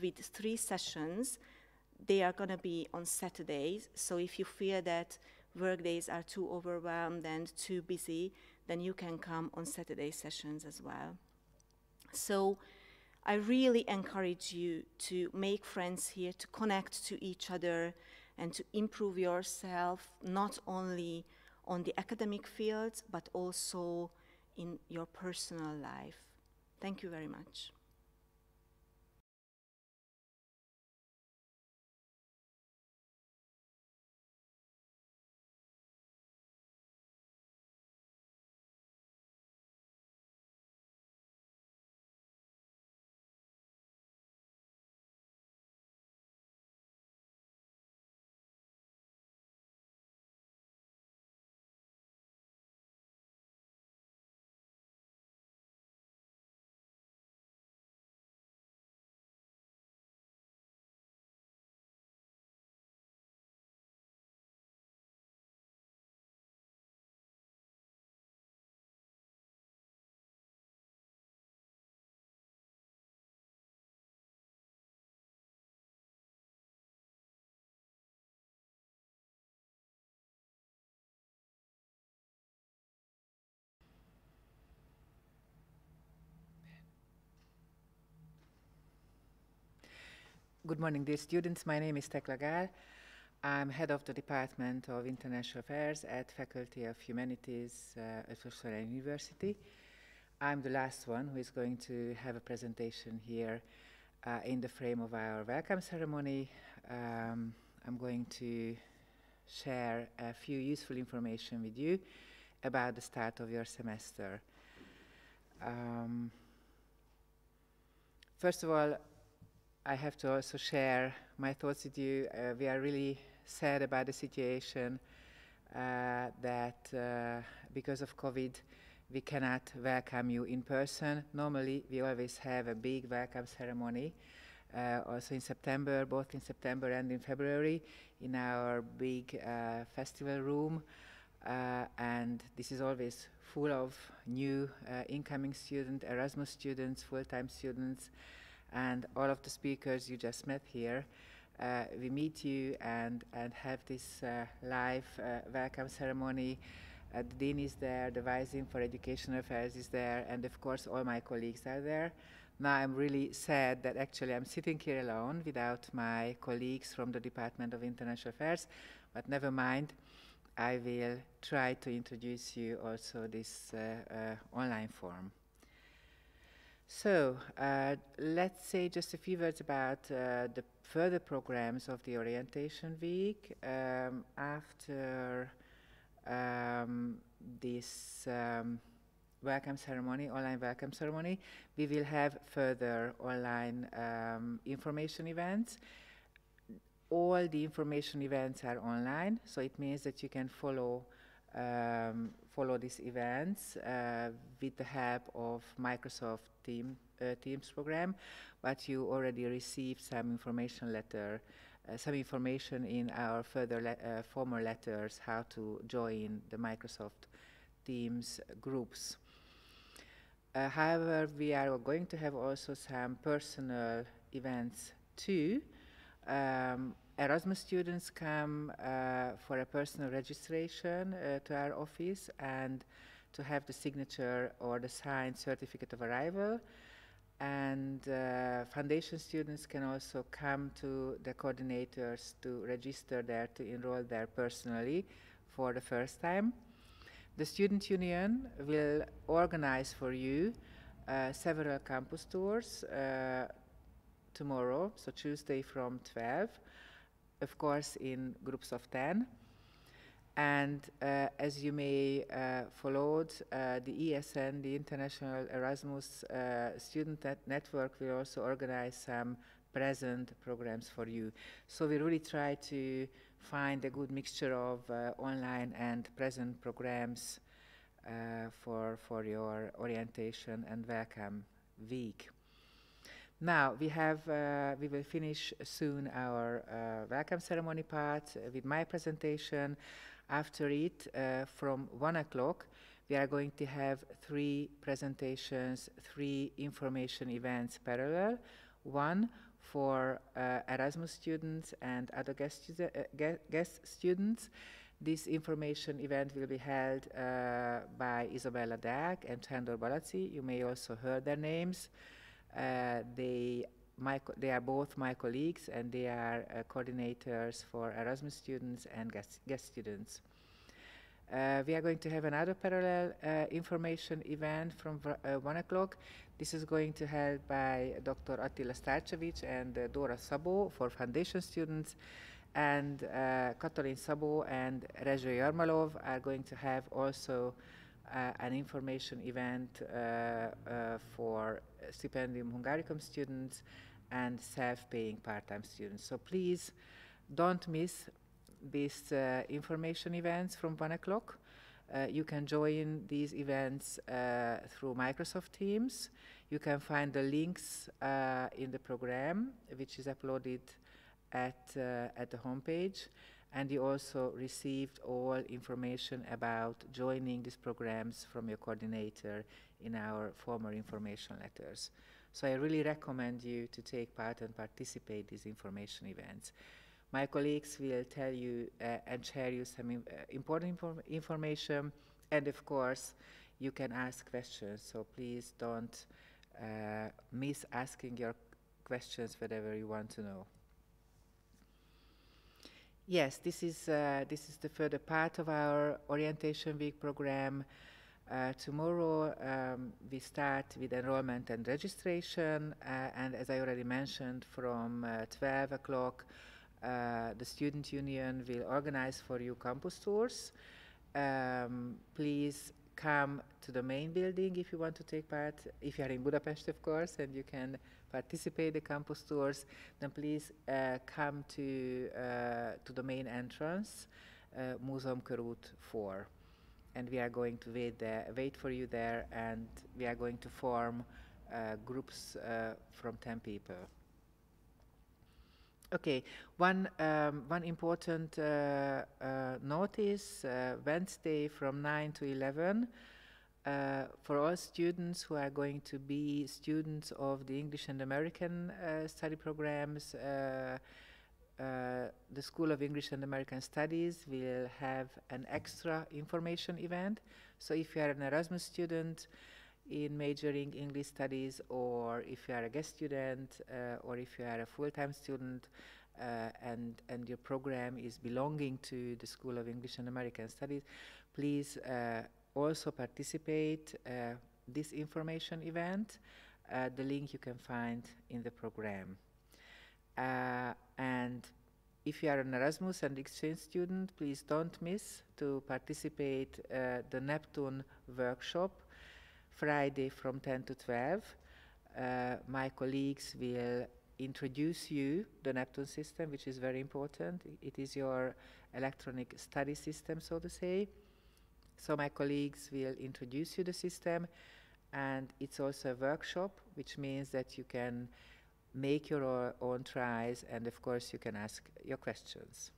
with 3 sessions. They are going to be on Saturdays, so if you fear that work days are too overwhelmed and too busy, then you can come on Saturday sessions as well. So I really encourage you to make friends here, to connect to each other, and to improve yourself, not only on the academic fields, but also in your personal life. Thank you very much. Good morning, dear students. My name is Tekla Gál. I'm head of the Department of International Affairs at Faculty of Humanities, Eötvös University. I'm the last one who is going to have a presentation here in the frame of our welcome ceremony. I'm going to share a few useful information with you about the start of your semester. First of all, I have to also share my thoughts with you. We are really sad about the situation that because of COVID, we cannot welcome you in person. Normally, we always have a big welcome ceremony, also in September, both in September and in February, in our big festival room. And this is always full of new incoming students, Erasmus students, full-time students, and all of the speakers you just met here. We meet you and have this live welcome ceremony. The Dean is there, the Vice Dean for Educational Affairs is there, and of course all my colleagues are there. Now I'm really sad that actually I'm sitting here alone without my colleagues from the Department of International Affairs, but never mind. I will try to introduce you also this online form. So let's say just a few words about the further programs of the orientation week. After this welcome ceremony, online welcome ceremony, we will have further online information events. All the information events are online, so it means that you can follow these events with the help of Microsoft Teams program, but you already received some information letter, some information in our former letters how to join the Microsoft Teams groups. However, we are going to have also some personal events too. Erasmus students come for a personal registration to our office and to have the signature or the signed certificate of arrival. And foundation students can also come to the coordinators to register there, to enroll there personally for the first time. The Student Union will organize for you several campus tours tomorrow, so Tuesday from 12, of course in groups of 10. And as you may followed, the ESN, the International Erasmus Student Network, will also organize some present programs for you. So we really try to find a good mixture of online and present programs for your orientation and welcome week. Now we will finish soon our welcome ceremony part with my presentation. After it, from 1 o'clock, we are going to have 3 presentations, 3 information events parallel. One for Erasmus students and other guest students. This information event will be held by Isabella Dag and Sándor Balacsi. You may also hear their names. They are both my colleagues, and they are coordinators for Erasmus students and guest students. We are going to have another parallel information event from 1 o'clock. This is going to be held by Dr. Attila Starcevic and Dora Szabó for foundation students, and Katalin Szabó and Rezső Jarmalov are going to have also an information event for Stipendium Hungaricum students and self-paying part-time students. So please don't miss these information events from 1 o'clock. You can join these events through Microsoft Teams. You can find the links in the program, which is uploaded at the homepage. And you also received all information about joining these programs from your coordinator in our former information letters. So I really recommend you to take part and participate in these information events. My colleagues will tell you and share you some important information, and of course you can ask questions, so please don't miss asking your questions whatever you want to know. Yes, this is the further part of our Orientation Week program. Tomorrow we start with enrollment and registration, and as I already mentioned, from 12 o'clock the Student Union will organize for you campus tours. Please come to the main building if you want to take part. If you are in Budapest, of course, and you can participate in the campus tours, then please come to the main entrance, Múzeum körút 4. And we are going to wait for you there, and we are going to form groups from 10 people. Okay, one important notice, Wednesday from 9 to 11, for all students who are going to be students of the English and American study programs, the School of English and American Studies will have an extra information event. So if you are an Erasmus student in majoring English studies, or if you are a guest student, or if you are a full-time student, and your program is belonging to the School of English and American Studies, please also participate this information event. The link you can find in the program. And if you are an Erasmus and exchange student, please don't miss to participate the Neptune workshop Friday from 10 to 12. My colleagues will introduce you the Neptune system, which is very important. It is your electronic study system, so to say. So my colleagues will introduce you the system, and it's also a workshop, which means that you can make your own tries, and of course you can ask your questions.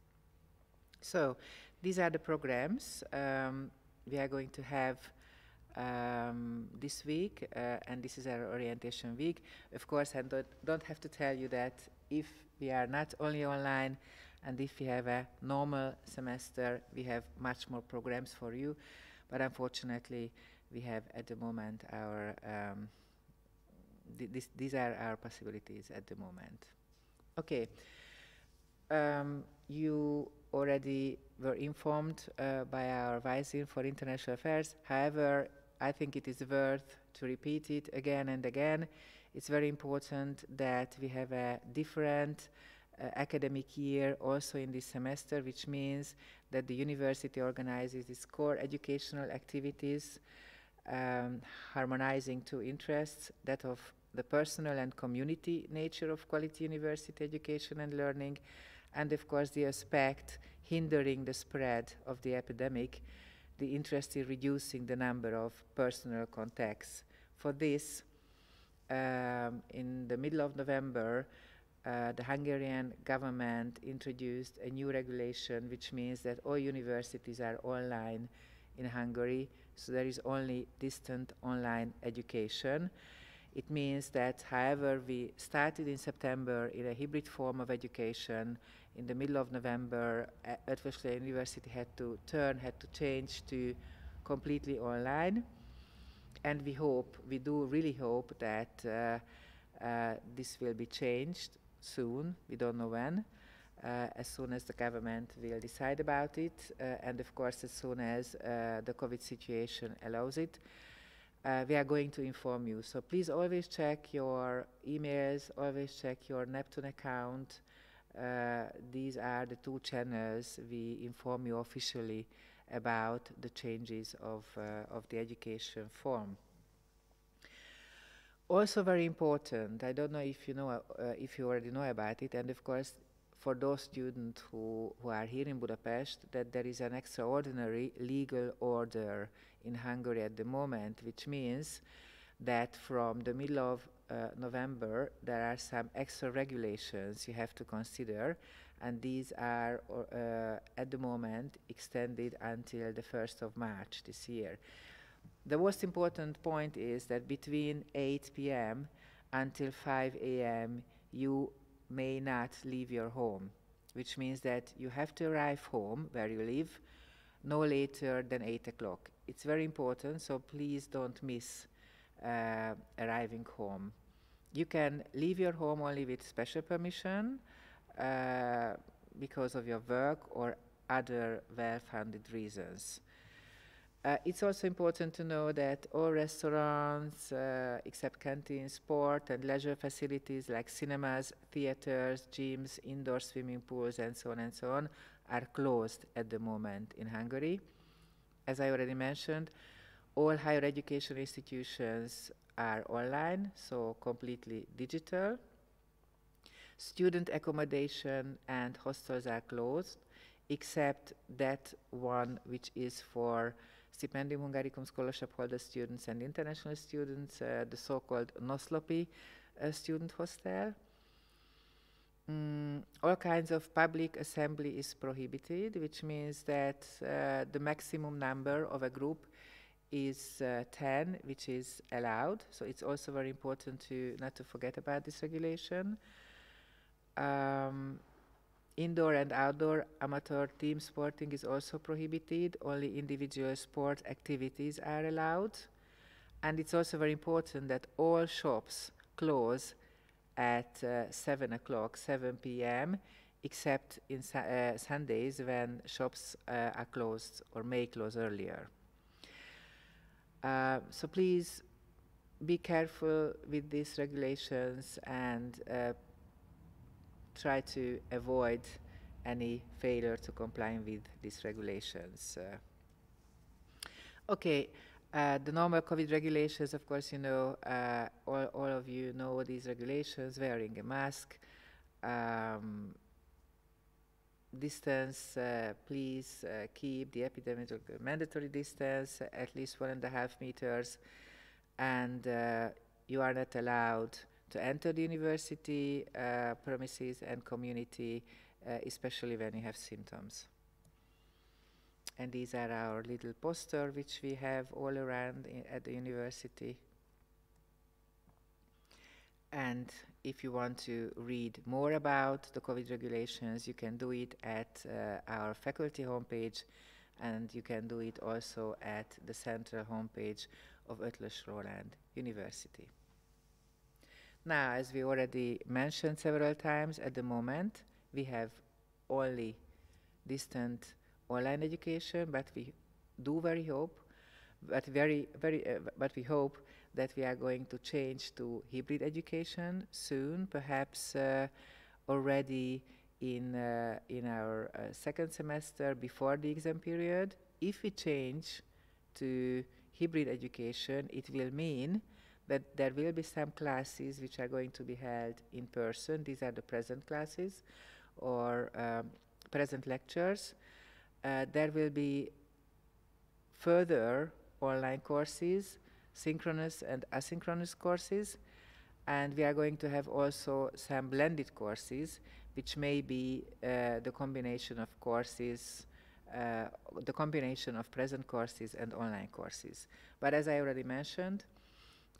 So these are the programs we are going to have this week, and this is our orientation week. Of course, I don't have to tell you that if we are not only online and if we have a normal semester, we have much more programs for you, but unfortunately we have at the moment our these are our possibilities at the moment. Okay, you already were informed by our Vice-Dean for International Affairs. However, I think it is worth to repeat it again and again. It's very important that we have a different academic year also in this semester, which means that the university organizes its core educational activities, harmonizing two interests, that of the personal and community nature of quality university education and learning, and of course the aspect hindering the spread of the epidemic, the interest in reducing the number of personal contacts. For this, in the middle of November, the Hungarian government introduced a new regulation, which means that all universities are online in Hungary, so there is only distant online education. It means that, however, we started in September in a hybrid form of education. In the middle of November, Eötvös University had to change to completely online. And we do really hope that this will be changed soon. We don't know when, as soon as the government will decide about it, and of course as soon as the COVID situation allows it. We are going to inform you. So please always check your emails, always check your Neptune account. These are the two channels we inform you officially about the changes of the education form. Also very important, I don't know if you know, if you already know about it, and of course for those students who are here in Budapest, that there is an extraordinary legal order in Hungary at the moment, which means that from the middle of November there are some extra regulations you have to consider, and these are at the moment extended until the 1st of March this year. The most important point is that between 8 p.m. until 5 a.m. you may not leave your home, which means that you have to arrive home where you live no later than 8 o'clock. It's very important, so please don't miss arriving home. You can leave your home only with special permission because of your work or other well-founded reasons. It's also important to know that all restaurants, except canteens, sport and leisure facilities like cinemas, theaters, gyms, indoor swimming pools, and so on, are closed at the moment in Hungary. As I already mentioned, all higher education institutions are online, so completely digital. Student accommodation and hostels are closed, except that one which is for Stipendium Hungaricum scholarship holder students and international students, the so-called Noszlopi student hostel. All kinds of public assembly is prohibited, which means that the maximum number of a group is 10, which is allowed. So it's also very important not to forget about this regulation. Indoor and outdoor amateur team sporting is also prohibited. Only individual sport activities are allowed. And it's also very important that all shops close at 7 o'clock, 7 p.m., except in Sundays when shops are closed or may close earlier. So please be careful with these regulations and try to avoid any failure to comply with these regulations. Okay, the normal COVID regulations, of course, you know, all of you know these regulations: wearing a mask, distance, please keep the epidemiological mandatory distance at least 1.5 meters, and you are not allowed to enter the university premises and community, especially when you have symptoms. And these are our little poster which we have all around at the university. And if you want to read more about the COVID regulations, you can do it at our faculty homepage, and you can do it also at the central homepage of Eötvös Loránd University. Now, as we already mentioned several times, at the moment we have only distant online education, but we do very hope, but we hope that we are going to change to hybrid education soon, perhaps already in our second semester before the exam period. If we change to hybrid education, it will mean that there will be some classes which are going to be held in person. These are the present classes or present lectures. There will be further online courses, synchronous and asynchronous courses, and we are going to have also some blended courses, which may be the combination of courses, the combination of present courses and online courses. But as I already mentioned,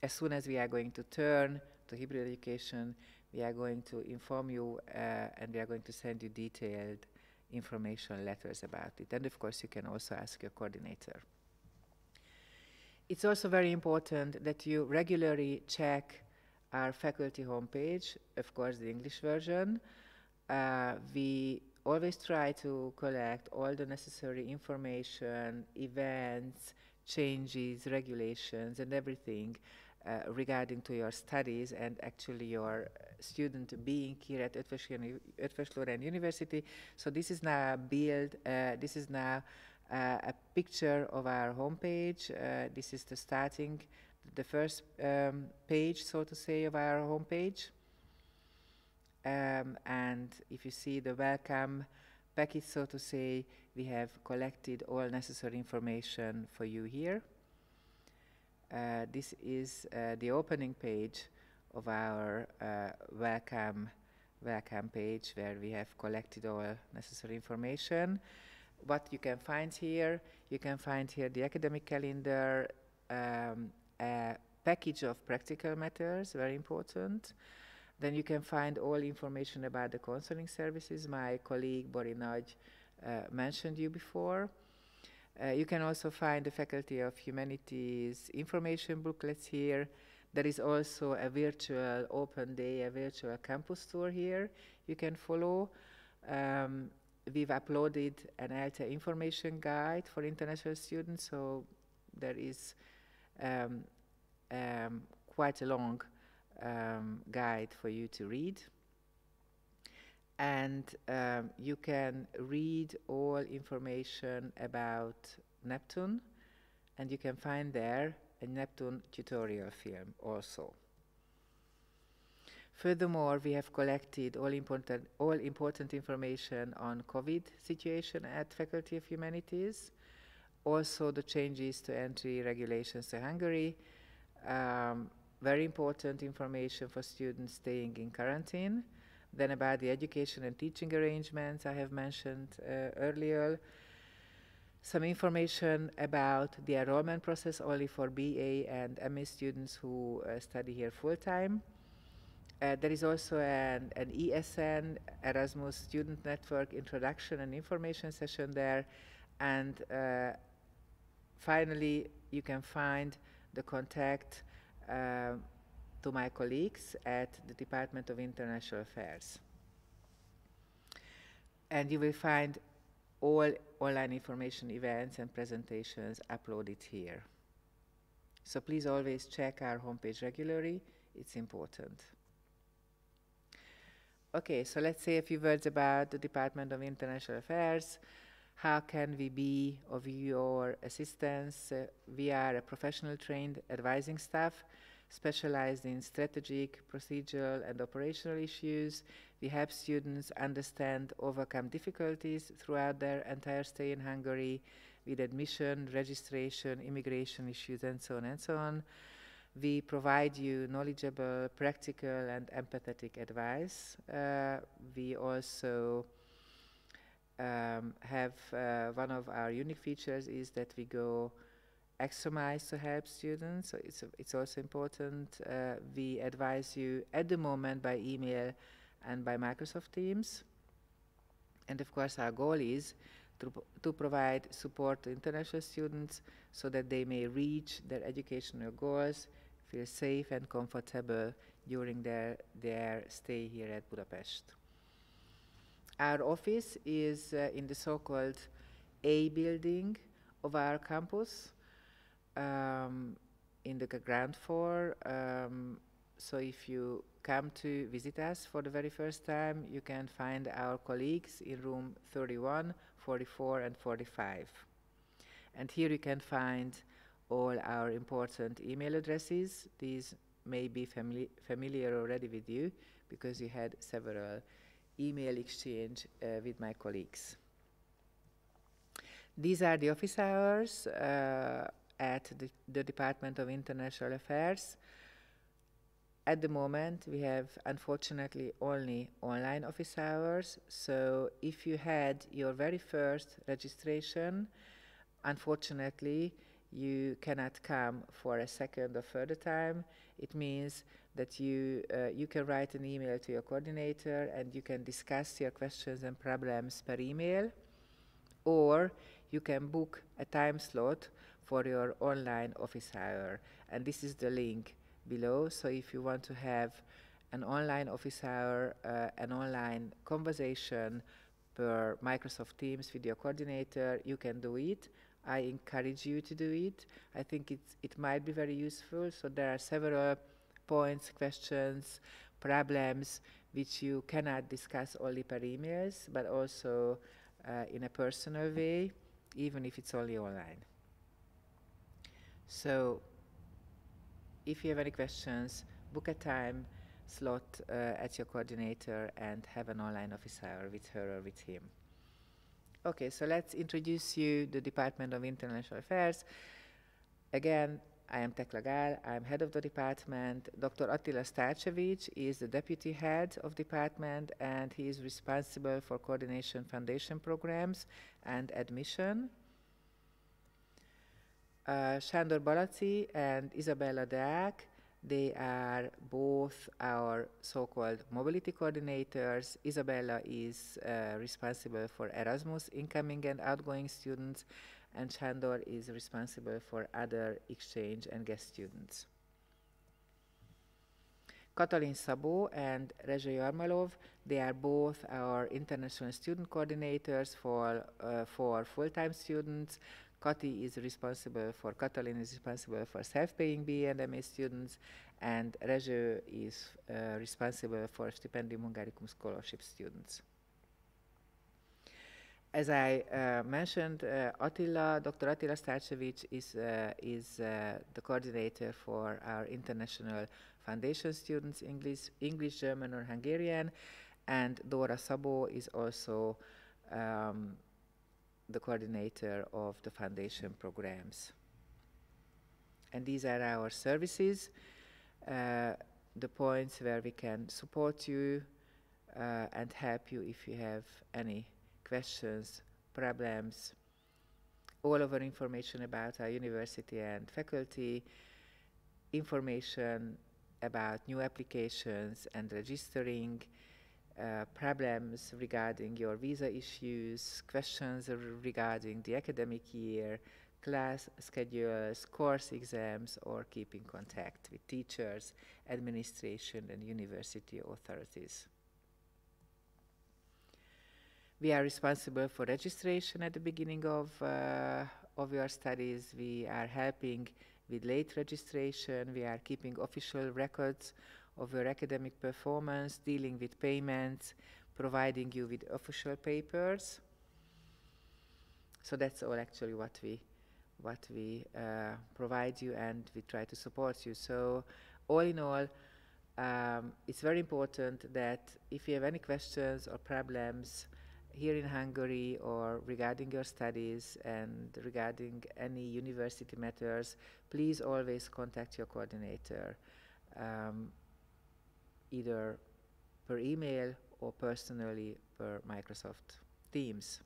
as soon as we are going to turn to hybrid education, we are going to inform you and we are going to send you detailed information letters about it. And of course, you can also ask your coordinator. It's also very important that you regularly check our faculty homepage, of course the English version. We always try to collect all the necessary information, events, changes, regulations, and everything regarding to your studies and actually your student being here at Eötvös Loránd University. So this is now a picture of our homepage. This is the first page, so to say, of our homepage. And if you see the welcome package, so to say, we have collected all necessary information for you here. This is the opening page of our welcome page, where we have collected all necessary information. What you can find here, the academic calendar, a package of practical matters, very important. Then you can find all information about the counseling services. My colleague Loránd mentioned you before. You can also find the Faculty of Humanities information booklets here. There is also a virtual open day, a virtual campus tour here you can follow. We've uploaded an ELTE information guide for international students, so there is quite a long guide for you to read. And you can read all information about Neptune, and you can find there a Neptune tutorial film also. Furthermore, we have collected all important information on COVID situation at Faculty of Humanities, also the changes to entry regulations to Hungary, very important information for students staying in quarantine, then about the education and teaching arrangements I have mentioned earlier, some information about the enrollment process only for BA and MA students who study here full-time. There is also an ESN, Erasmus Student Network introduction and information session there. And finally, you can find the contact to my colleagues at the Department of International Affairs. And you will find all online information events and presentations uploaded here. So please always check our homepage regularly, it's important. Okay, so let's say a few words about the Department of International Affairs. How can we be of your assistance? We are a professional trained advising staff specialized in strategic, procedural and operational issues. We help students understand, overcome difficulties throughout their entire stay in Hungary with admission, registration, immigration issues and so on and so on. We provide you knowledgeable, practical and empathetic advice. We also have one of our unique features is that we go extra miles to help students, so it's also important. We advise you at the moment by email and by Microsoft Teams. And of course our goal is to provide support to international students so that they may reach their educational goals, feel safe and comfortable during their stay here at Budapest. Our office is in the so-called A building of our campus, in the ground floor. So if you come to visit us for the very first time, you can find our colleagues in room 31, 44 and 45. And here you can find all our important email addresses. These may be familiar already with you because you had several email exchange with my colleagues. These are the office hours at the Department of International Affairs. At the moment, we have unfortunately only online office hours. So if you had your very first registration, unfortunately, you cannot come for a second or further time. It means that you can write an email to your coordinator and you can discuss your questions and problems per email, or you can book a time slot for your online office hour. And this is the link below. So if you want to have an online office hour, an online conversation per Microsoft Teams with your coordinator, you can do it. I encourage you to do it. I think it might be very useful. So there are several points, questions, problems which you cannot discuss only per emails, but also in a personal way, even if it's only online. So if you have any questions, book a time slot at your coordinator and have an online office hour with her or with him. Okay, so let's introduce you the Department of International Affairs. Again, I am Tekla Gál, I'm head of the department. Dr. Attila Starcevic is the deputy head of department and he is responsible for coordination foundation programs and admission. Sándor Balaci and Isabella Deák, they are both our so-called mobility coordinators. Isabella is responsible for Erasmus incoming and outgoing students, and Sándor is responsible for other exchange and guest students. Katalin Szabó and Rezső Jarmalov, they are both our international student coordinators for full-time students. Katalin is responsible for self-paying BA and MA students, and Rezső is responsible for Stipendium Hungaricum scholarship students. As I mentioned, Dr. Attila Starcevic is the coordinator for our international foundation students, English, German or Hungarian, and Dóra Szabó is also the coordinator of the foundation programs. And these are our services, the points where we can support you and help you if you have any questions, problems. All of our information about our university and faculty, information about new applications and registering, problems regarding your visa issues, questions regarding the academic year, class schedules, course exams, or keeping contact with teachers, administration, and university authorities. We are responsible for registration at the beginning of your studies. We are helping with late registration. We are keeping official records of your academic performance, dealing with payments, providing you with official papers. So that's all actually what we provide you, and we try to support you. So all in all, it's very important that if you have any questions or problems here in Hungary or regarding your studies and regarding any university matters, please always contact your coordinator, either per email or personally per Microsoft Teams.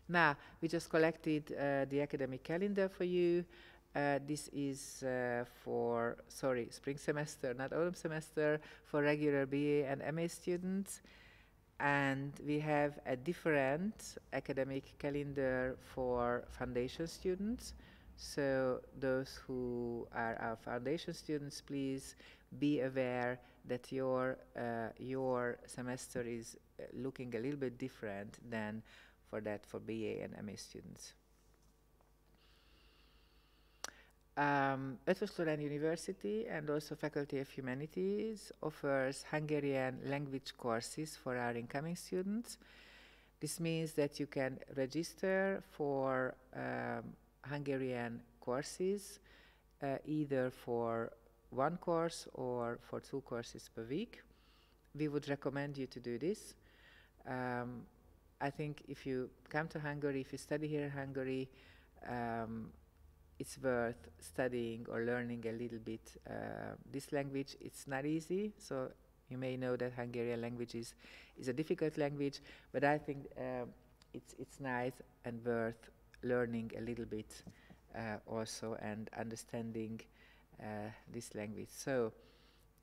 Now, we just collected the academic calendar for you. This is for, spring semester, not autumn semester, for regular BA and MA students. And we have a different academic calendar for foundation students. So those who are our foundation students, please be aware that your semester is looking a little bit different than for BA and MA students. Eötvös University and also Faculty of Humanities offers Hungarian language courses for our incoming students. This means that you can register for Hungarian courses, either for one course or for 2 courses per week. We would recommend you to do this. I think if you come to Hungary, if you study here in Hungary, it's worth studying or learning a little bit this language. It's not easy, so you may know that Hungarian language is a difficult language, but I think it's nice and worth learning a little bit also and understanding this language. So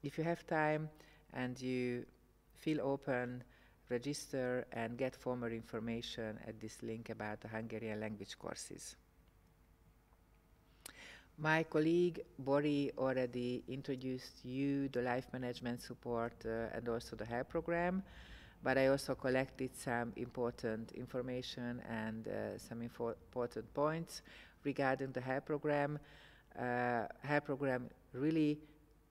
if you have time and you feel open, register and get further information at this link about the Hungarian language courses. My colleague Bori already introduced you the life management support and also the HELP program, but I also collected some important information and some important points regarding the HELP program. HELP program really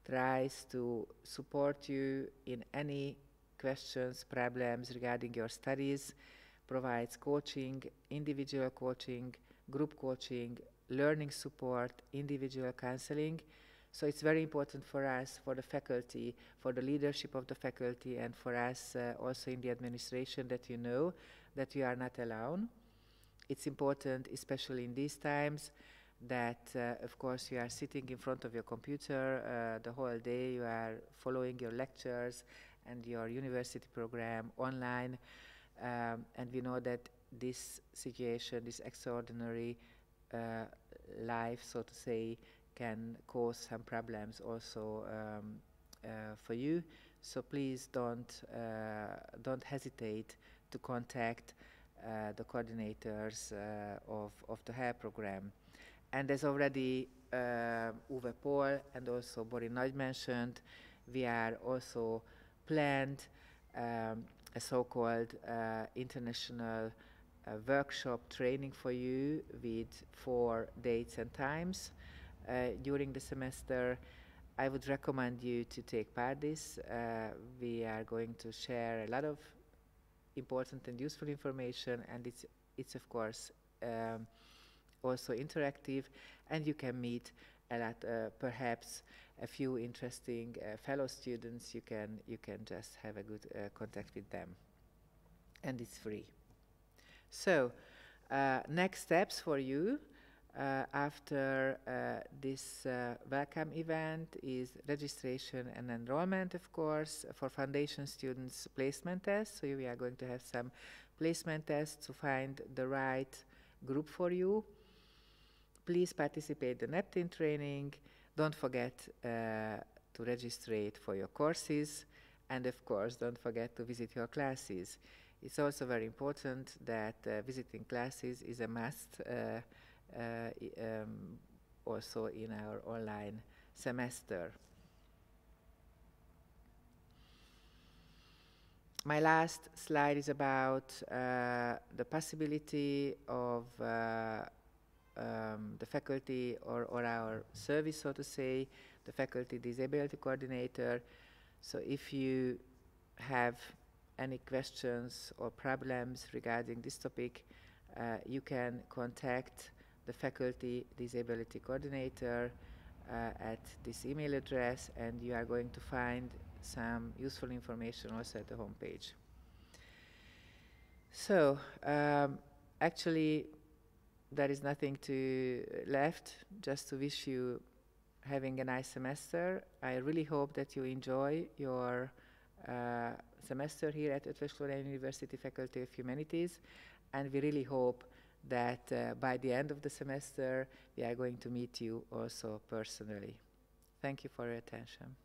tries to support you in any questions, problems regarding your studies, provides coaching, individual coaching, group coaching, learning support, individual counseling. So it's very important for us, for the faculty, for the leadership of the faculty, and for us also in the administration, that you know that you are not alone. It's important, especially in these times, that of course you are sitting in front of your computer the whole day, you are following your lectures and your university program online, and we know that this situation, this extraordinary life, so to say, can cause some problems also for you. So please don't hesitate to contact the coordinators of the HELP program. And as already Uwe Pohl and also Bori Nagy mentioned, we are also planned a so-called international workshop training for you with 4 dates and times during the semester. I would recommend you to take part in this. We are going to share a lot of important and useful information, and it's of course also interactive, and you can meet a lot, perhaps a few interesting fellow students. You can just have a good contact with them, and it's free. So next steps for you after this welcome event is registration and enrollment, of course, for foundation students placement tests. So we are going to have some placement tests to find the right group for you. Please participate in the NEPTIN training. Don't forget to register for your courses, and of course don't forget to visit your classes. It's also very important that visiting classes is a must also in our online semester. My last slide is about the possibility of the faculty or our service, so to say, the faculty disability coordinator. So if you have any questions or problems regarding this topic, you can contact the faculty disability coordinator at this email address, and you are going to find some useful information also at the homepage. So actually there is nothing left, just to wish you having a nice semester. I really hope that you enjoy your semester here at Eötvös University Faculty of Humanities, and we really hope that by the end of the semester we are going to meet you also personally. Thank you for your attention.